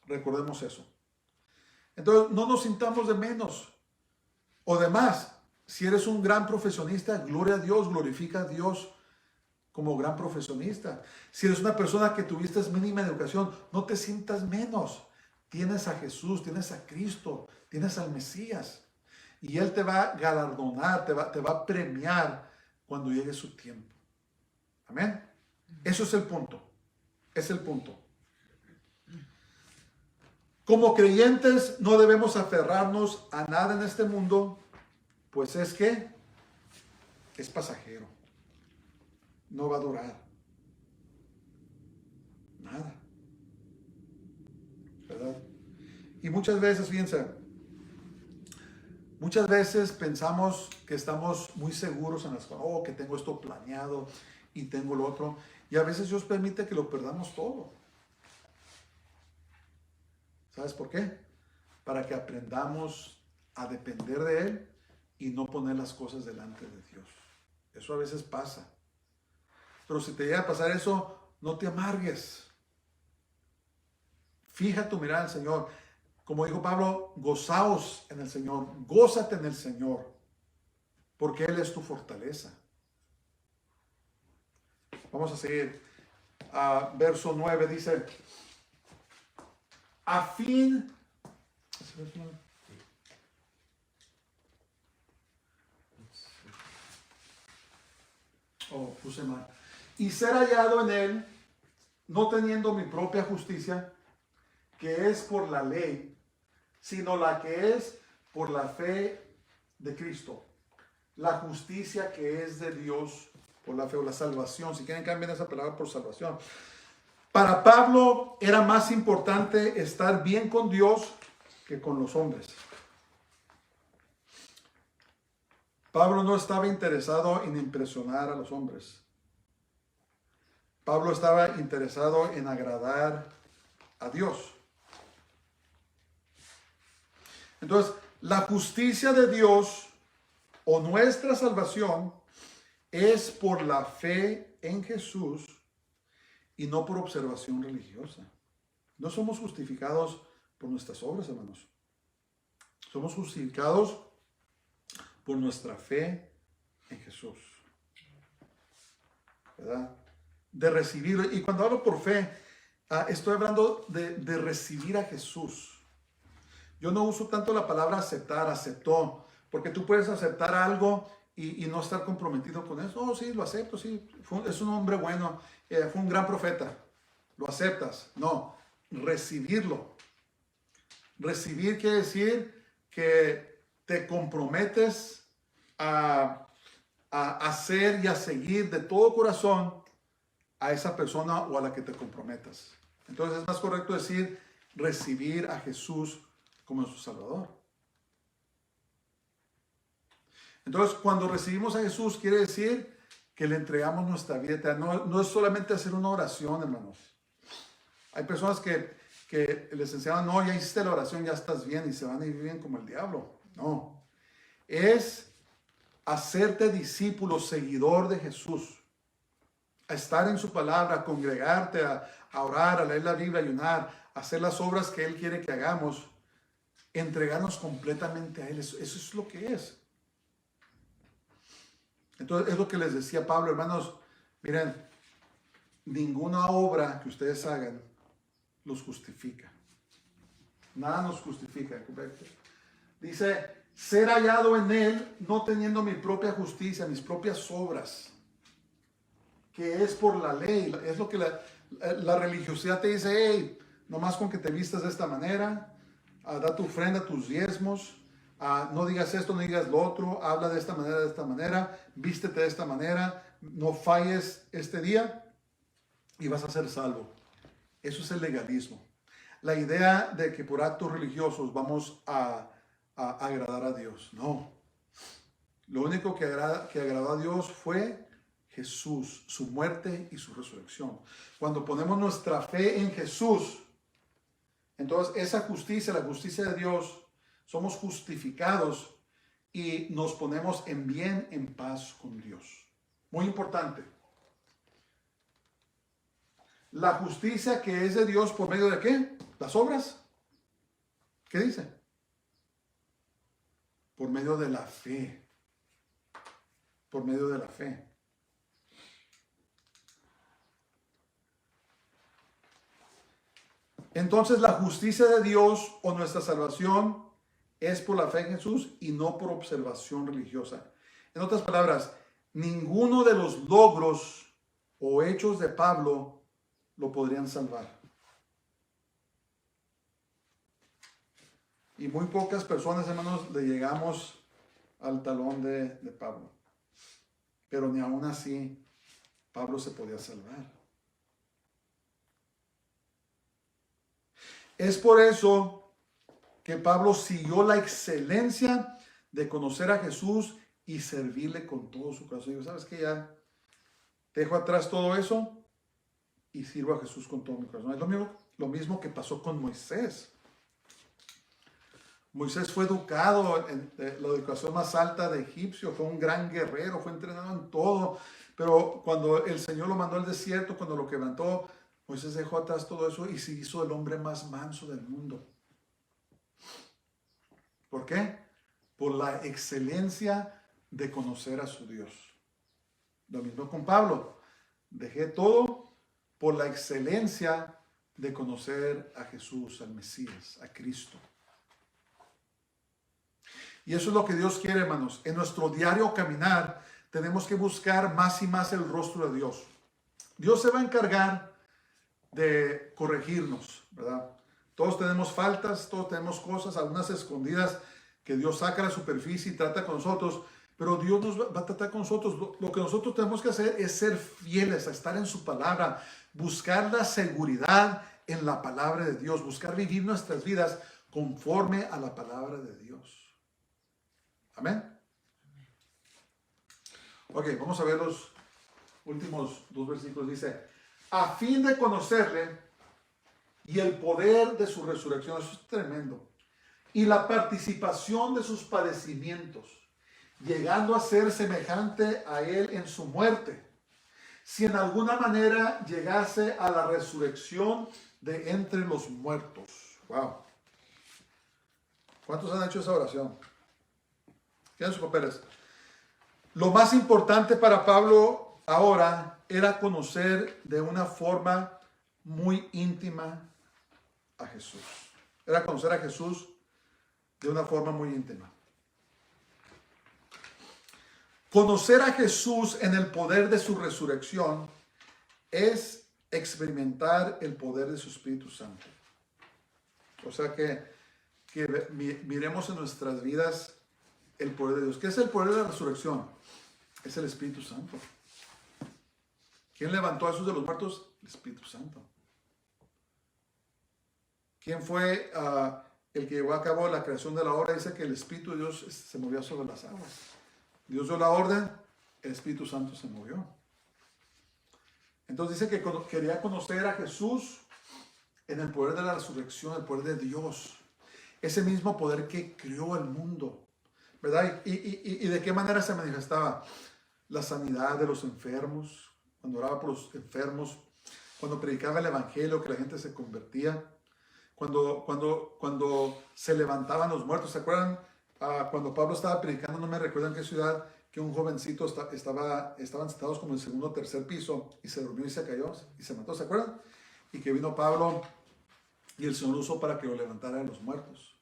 Recordemos eso. Entonces, no nos sintamos de menos o de más. Si eres un gran profesionista, gloria a Dios, glorifica a Dios como gran profesionista. Si eres una persona que tuviste mínima educación, no te sientas menos. Tienes a Jesús, tienes a Cristo, tienes al Mesías. Y Él te va a galardonar, te va a premiar cuando llegue su tiempo. Amén. Eso es el punto. Es el punto. Como creyentes no debemos aferrarnos a nada en este mundo, pues es que es pasajero. No va a durar. Nada. ¿Verdad? Y muchas veces, fíjense, muchas veces pensamos que estamos muy seguros en las cosas, que tengo esto planeado y tengo lo otro, y a veces Dios permite que lo perdamos todo. ¿Sabes por qué? Para que aprendamos a depender de Él y no poner las cosas delante de Dios. Eso a veces pasa. Pero si te llega a pasar eso, no te amargues. Fija tu mirada en el Señor. Como dijo Pablo, gozaos en el Señor, gózate en el Señor, porque Él es tu fortaleza. Vamos a seguir. Verso 9 dice, a fin... puse mal. Y ser hallado en Él, no teniendo mi propia justicia, que es por la ley, sino la que es por la fe de Cristo, la justicia que es de Dios por la fe o la salvación. Si quieren cambiar esa palabra por salvación. Para Pablo era más importante estar bien con Dios que con los hombres. Pablo no estaba interesado en impresionar a los hombres. Pablo estaba interesado en agradar a Dios. Entonces, la justicia de Dios o nuestra salvación es por la fe en Jesús y no por observación religiosa. No somos justificados por nuestras obras, hermanos. Somos justificados por nuestra fe en Jesús. ¿Verdad? De recibir. Y cuando hablo por fe, estoy hablando de recibir a Jesús. Yo no uso tanto la palabra aceptar, aceptó, porque tú puedes aceptar algo y no estar comprometido con eso. Oh, sí, lo acepto, sí, es un hombre bueno, fue un gran profeta. Lo aceptas. No, recibirlo. Recibir quiere decir que te comprometes a hacer y a seguir de todo corazón a esa persona o a la que te comprometas. Entonces es más correcto decir recibir a Jesús como su Salvador. Entonces, cuando recibimos a Jesús, quiere decir que le entregamos nuestra vida. No es solamente hacer una oración, hermanos. Hay personas que les enseñan, no, ya hiciste la oración, ya estás bien, y se van y viven como el diablo. No. Es hacerte discípulo, seguidor de Jesús. A estar en su palabra, a congregarte, a orar, a leer la Biblia, a ayunar, a hacer las obras que Él quiere que hagamos. Entregarnos completamente a Él. Eso es lo que es. Entonces, es lo que les decía Pablo, hermanos. Miren, ninguna obra que ustedes hagan los justifica. Nada nos justifica, ¿correcto? Dice, ser hallado en Él, no teniendo mi propia justicia, mis propias obras, que es por la ley. Es lo que la religiosidad te dice, hey, nomás con que te vistas de esta manera, da tu ofrenda, tus diezmos, no digas esto, no digas lo otro, habla de esta manera, vístete de esta manera, no falles este día y vas a ser salvo. Eso es el legalismo. La idea de que por actos religiosos vamos a agradar a Dios. No. Lo único que agradó a Dios fue Jesús, su muerte y su resurrección. Cuando ponemos nuestra fe en Jesús, entonces esa justicia, la justicia de Dios, somos justificados y nos ponemos en bien, en paz con Dios. Muy importante. La justicia que es de Dios por medio de ¿qué? Las obras. ¿Qué dice? Por medio de la fe. Por medio de la fe. Entonces la justicia de Dios o nuestra salvación es por la fe en Jesús y no por observación religiosa. En otras palabras, ninguno de los logros o hechos de Pablo lo podrían salvar. Y muy pocas personas, hermanos, le llegamos al talón de Pablo. Pero ni aún así Pablo se podía salvar. Es por eso que Pablo siguió la excelencia de conocer a Jesús y servirle con todo su corazón. Digo, ¿sabes qué? Ya dejo atrás todo eso y sirvo a Jesús con todo mi corazón. Es lo mismo que pasó con Moisés. Moisés fue educado en la educación más alta de egipcio, fue un gran guerrero, fue entrenado en todo, pero cuando el Señor lo mandó al desierto, cuando lo quebrantó, Moisés dejó atrás todo eso y se hizo el hombre más manso del mundo. ¿Por qué? Por la excelencia de conocer a su Dios. Lo mismo con Pablo. Dejé todo por la excelencia de conocer a Jesús, al Mesías, a Cristo. Y eso es lo que Dios quiere, hermanos. En nuestro diario caminar tenemos que buscar más y más el rostro de Dios. Dios se va a encargar de corregirnos, ¿verdad? Todos tenemos faltas, todos tenemos cosas, algunas escondidas que Dios saca a la superficie y trata con nosotros, pero Dios nos va a tratar con nosotros. Lo que nosotros tenemos que hacer es ser fieles a estar en su palabra, buscar la seguridad en la palabra de Dios, buscar vivir nuestras vidas conforme a la palabra de Dios. Amén. Ok, vamos a ver los últimos 2 versículos. Dice, a fin de conocerle y el poder de su resurrección. Eso es tremendo. Y la participación de sus padecimientos, llegando a ser semejante a él en su muerte, si en alguna manera llegase a la resurrección de entre los muertos. Wow. ¿Cuántos han hecho esa oración? Tienen sus papeles. Lo más importante para Pablo ahora era conocer de una forma muy íntima a Jesús. Era conocer a Jesús de una forma muy íntima. Conocer a Jesús en el poder de su resurrección es experimentar el poder de su Espíritu Santo. O sea que miremos en nuestras vidas el poder de Dios. ¿Qué es el poder de la resurrección? Es el Espíritu Santo. ¿Quién levantó a Jesús de los muertos? El Espíritu Santo. ¿Quién fue el que llevó a cabo la creación de la obra? Dice que el Espíritu de Dios se movió sobre las aguas. Dios dio la orden, el Espíritu Santo se movió. Entonces dice que quería conocer a Jesús en el poder de la resurrección, el poder de Dios. Ese mismo poder que creó el mundo, ¿verdad? ¿Y de qué manera se manifestaba? La sanidad de los enfermos, cuando oraba por los enfermos, cuando predicaba el evangelio, que la gente se convertía, cuando se levantaban los muertos. ¿Se acuerdan? Cuando Pablo estaba predicando, no me recuerdo en qué ciudad, que un jovencito estaban sentados como en el segundo o tercer piso y se durmió y se cayó y se mató. ¿Se acuerdan? Y que vino Pablo y el Señor lo usó para que lo levantara de los muertos.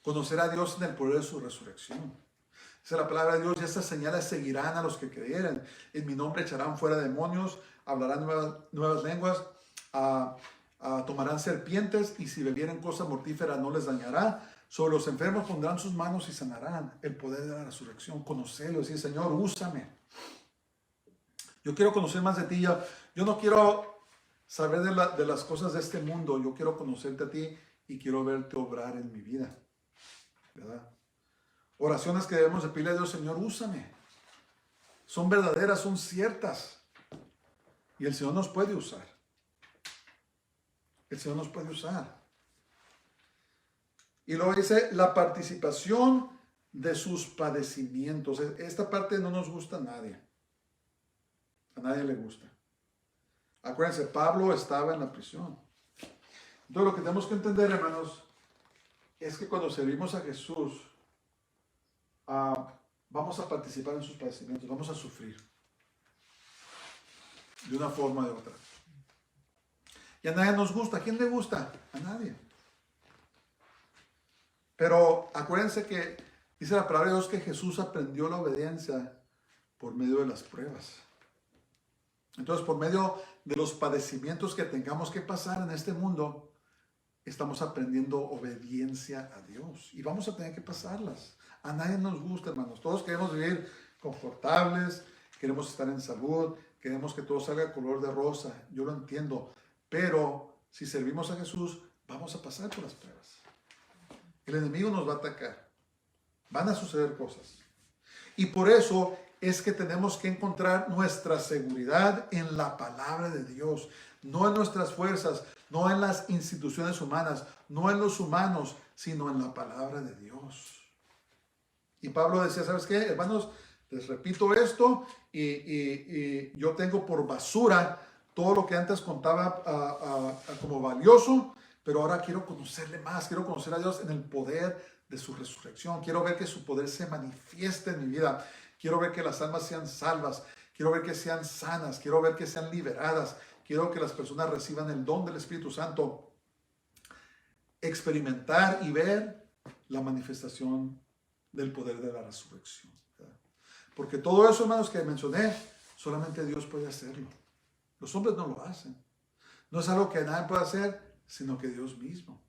Conocer a Dios en el poder de su resurrección. Dice la palabra de Dios, y estas señales seguirán a los que creyeren. En mi nombre echarán fuera demonios, hablarán nuevas lenguas, tomarán serpientes, y si bebieren cosa mortífera no les dañará. Sobre los enfermos pondrán sus manos y sanarán. El poder de la resurrección, conocerlo, decir, Señor, úsame. Yo quiero conocer más de ti. Yo no quiero saber de las cosas de este mundo. Yo quiero conocerte a ti y quiero verte obrar en mi vida, ¿verdad? Oraciones que debemos de pedirle a Dios, Señor, úsame. Son verdaderas, son ciertas. Y el Señor nos puede usar. El Señor nos puede usar. Y luego dice, la participación de sus padecimientos. Esta parte no nos gusta a nadie. A nadie le gusta. Acuérdense, Pablo estaba en la prisión. Entonces lo que tenemos que entender, hermanos, es que cuando servimos a Jesús, vamos a participar en sus padecimientos, vamos a sufrir. De una forma o de otra. Y a nadie nos gusta. ¿A quién le gusta? A nadie. Pero acuérdense que dice la palabra de Dios que Jesús aprendió la obediencia por medio de las pruebas. Entonces, por medio de los padecimientos que tengamos que pasar en este mundo, estamos aprendiendo obediencia a Dios. Y vamos a tener que pasarlas. A nadie nos gusta, hermanos. Todos queremos vivir confortables, queremos estar en salud, queremos que todo salga color de rosa. Yo lo entiendo. Pero si servimos a Jesús, vamos a pasar por las pruebas. El enemigo nos va a atacar. Van a suceder cosas. Y por eso es que tenemos que encontrar nuestra seguridad en la palabra de Dios. No en nuestras fuerzas, no en las instituciones humanas, no en los humanos, sino en la palabra de Dios. Y Pablo decía, ¿sabes qué, hermanos? Les repito esto y yo tengo por basura todo lo que antes contaba como valioso, pero ahora quiero conocerle más, quiero conocer a Dios en el poder de su resurrección. Quiero ver que su poder se manifieste en mi vida. Quiero ver que las almas sean salvas. Quiero ver que sean sanas. Quiero ver que sean liberadas. Quiero que las personas reciban el don del Espíritu Santo. Experimentar y ver la manifestación del poder de la resurrección. ¿Verdad? Porque todo eso, hermanos, que mencioné, solamente Dios puede hacerlo. Los hombres no lo hacen. No es algo que nadie puede hacer, sino que Dios mismo.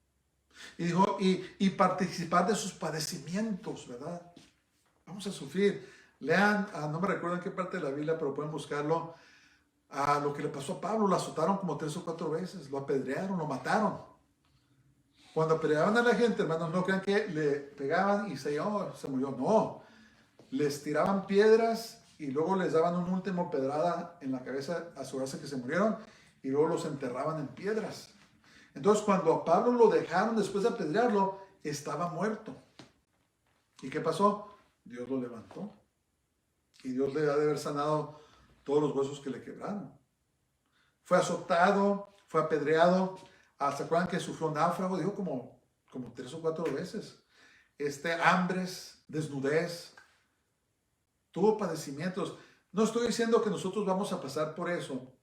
Y dijo, y participar de sus padecimientos, ¿verdad? Vamos a sufrir. Lean, no me recuerdo en qué parte de la Biblia, pero pueden buscarlo, a lo que le pasó a Pablo. Lo azotaron como 3 o 4 veces, lo apedrearon, lo mataron. Cuando apedreaban a la gente, hermanos, no crean que le pegaban y se murió. No, les tiraban piedras y luego les daban un último pedrada en la cabeza, asegurarse que se murieron, y luego los enterraban en piedras. Entonces, cuando a Pablo lo dejaron después de apedrearlo, estaba muerto. ¿Y qué pasó? Dios lo levantó. Y Dios le ha de haber sanado todos los huesos que le quebraron. Fue azotado, fue apedreado. ¿Se acuerdan que sufrió náufrago? Dijo como 3 o 4 veces. Hambres, desnudez. Tuvo padecimientos. No estoy diciendo que nosotros vamos a pasar por eso,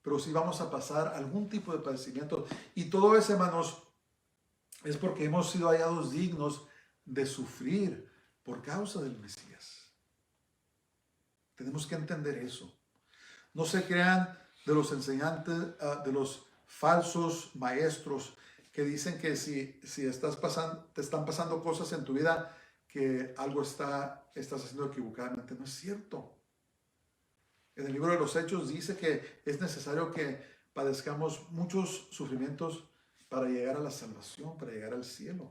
pero sí vamos a pasar algún tipo de padecimiento. Y todo eso, hermanos, es porque hemos sido hallados dignos de sufrir por causa del Mesías. Tenemos que entender eso. No se crean de los enseñantes, de los falsos maestros que dicen que si te están pasando cosas en tu vida, que algo estás haciendo equivocadamente. No es cierto. En el libro de los Hechos dice que es necesario que padezcamos muchos sufrimientos para llegar a la salvación, para llegar al cielo.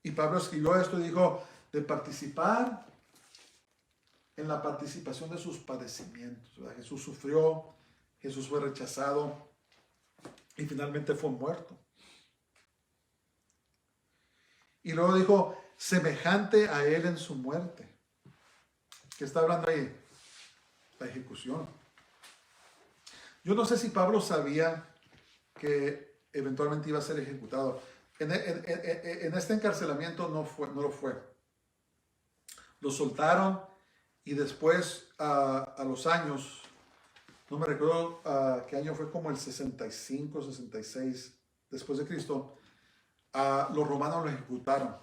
Y Pablo escribió esto y dijo de participar en la participación de sus padecimientos, ¿verdad? Jesús sufrió, Jesús fue rechazado y finalmente fue muerto. Y luego dijo, semejante a él en su muerte. ¿Qué está hablando ahí? La ejecución. Yo no sé si Pablo sabía que eventualmente iba a ser ejecutado. En este encarcelamiento no lo fue. Lo soltaron y después a los años, no me recuerdo qué año fue, como el 65, 66 después de Cristo, los romanos lo ejecutaron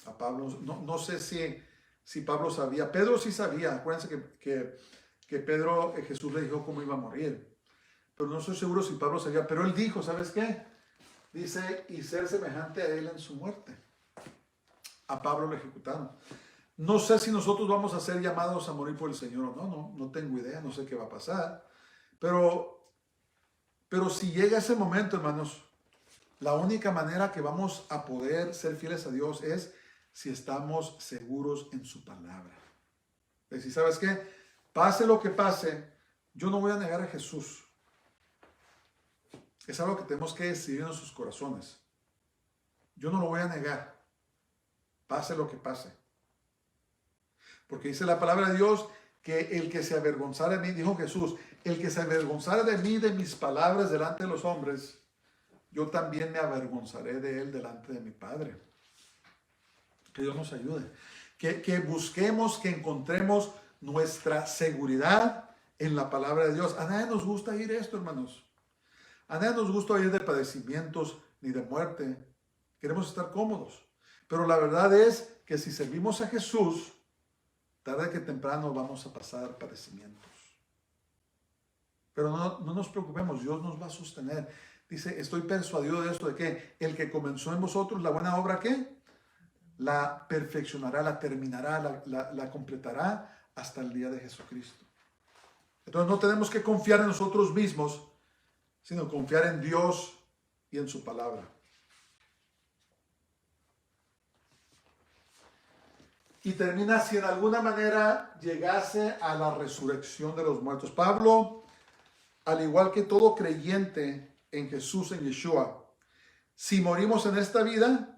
a Pablo. No sé si Pablo sabía. Pedro sí sabía. Acuérdense que Pedro, Jesús le dijo cómo iba a morir. Pero no estoy seguro si Pablo sabía. Pero él dijo, ¿sabes qué? Dice, y ser semejante a él en su muerte. A Pablo lo ejecutaron. No sé si nosotros vamos a ser llamados a morir por el Señor o no. No tengo idea. No sé qué va a pasar. Pero si llega ese momento, hermanos, la única manera que vamos a poder ser fieles a Dios es si estamos seguros en su palabra. Es decir, ¿sabes qué? Pase lo que pase, yo no voy a negar a Jesús. Es algo que tenemos que decidir en nuestros corazones. Yo no lo voy a negar. Pase lo que pase. Porque dice la palabra de Dios que el que se avergonzara de mí, dijo Jesús, el que se avergonzara de mí, de mis palabras delante de los hombres, yo también me avergonzaré de él delante de mi Padre. Que Dios nos ayude. Que busquemos, que encontremos nuestra seguridad en la palabra de Dios. A nadie nos gusta oír esto, hermanos. A nadie nos gusta oír de padecimientos ni de muerte. Queremos estar cómodos. Pero la verdad es que si servimos a Jesús, tarde que temprano vamos a pasar padecimientos. Pero no nos preocupemos, Dios nos va a sostener. Dice, estoy persuadido de esto, de que el que comenzó en vosotros la buena obra, ¿qué? La perfeccionará, la terminará, la completará hasta el día de Jesucristo. Entonces no tenemos que confiar en nosotros mismos, sino confiar en Dios y en su palabra. Y termina, si en alguna manera llegase a la resurrección de los muertos. Pablo, al igual que todo creyente en Jesús, en Yeshua, si morimos en esta vida,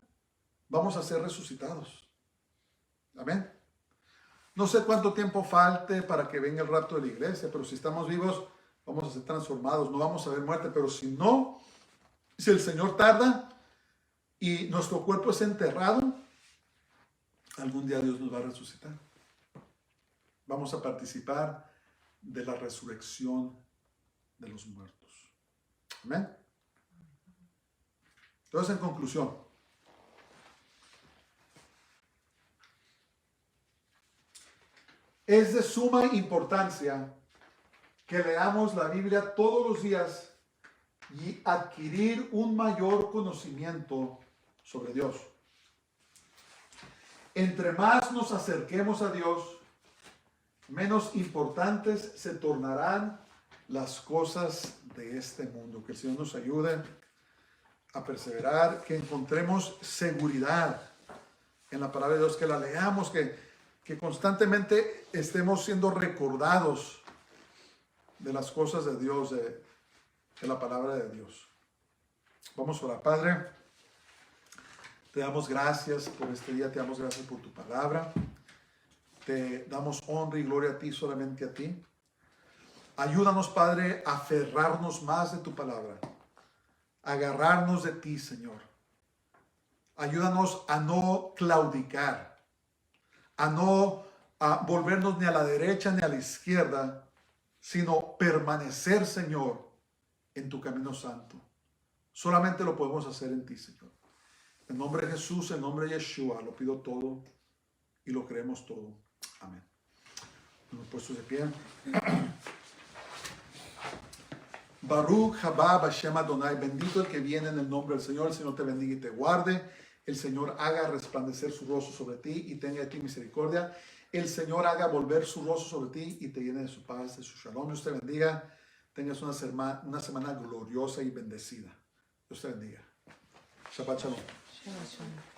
vamos a ser resucitados. Amén. No sé cuánto tiempo falte para que venga el rapto de la iglesia, pero si estamos vivos, vamos a ser transformados, no vamos a ver muerte. Pero si no, si el Señor tarda y nuestro cuerpo es enterrado, algún día Dios nos va a resucitar. Vamos a participar de la resurrección de los muertos. Amén. Entonces, en conclusión, es de suma importancia que leamos la Biblia todos los días y adquirir un mayor conocimiento sobre Dios. Entre más nos acerquemos a Dios, menos importantes se tornarán las cosas de este mundo. Que el Señor nos ayude a perseverar, que encontremos seguridad en la palabra de Dios, que la leamos, que constantemente estemos siendo recordados de las cosas de Dios, de la palabra de Dios. Vamos a orar. Padre, te damos gracias por este día, te damos gracias por tu palabra. Te damos honra y gloria a ti, solamente a ti. Ayúdanos, Padre, a aferrarnos más de tu palabra, a agarrarnos de ti, Señor. Ayúdanos a no claudicar, a no volvernos ni a la derecha ni a la izquierda, sino permanecer, Señor, en tu camino santo. Solamente lo podemos hacer en ti, Señor. En nombre de Jesús, en nombre de Yeshua, lo pido todo y lo creemos todo. Amén. Nos puestos de pie. Baruch haba Hashem Adonai, bendito el que viene en el nombre del Señor. El Señor te bendiga y te guarde. El Señor haga resplandecer su rostro sobre ti y tenga de ti misericordia. El Señor haga volver su rostro sobre ti y te llene de su paz, de su shalom. Dios te bendiga. Tengas una semana gloriosa y bendecida. Dios te bendiga. Shabbat shalom. Shabbat shalom.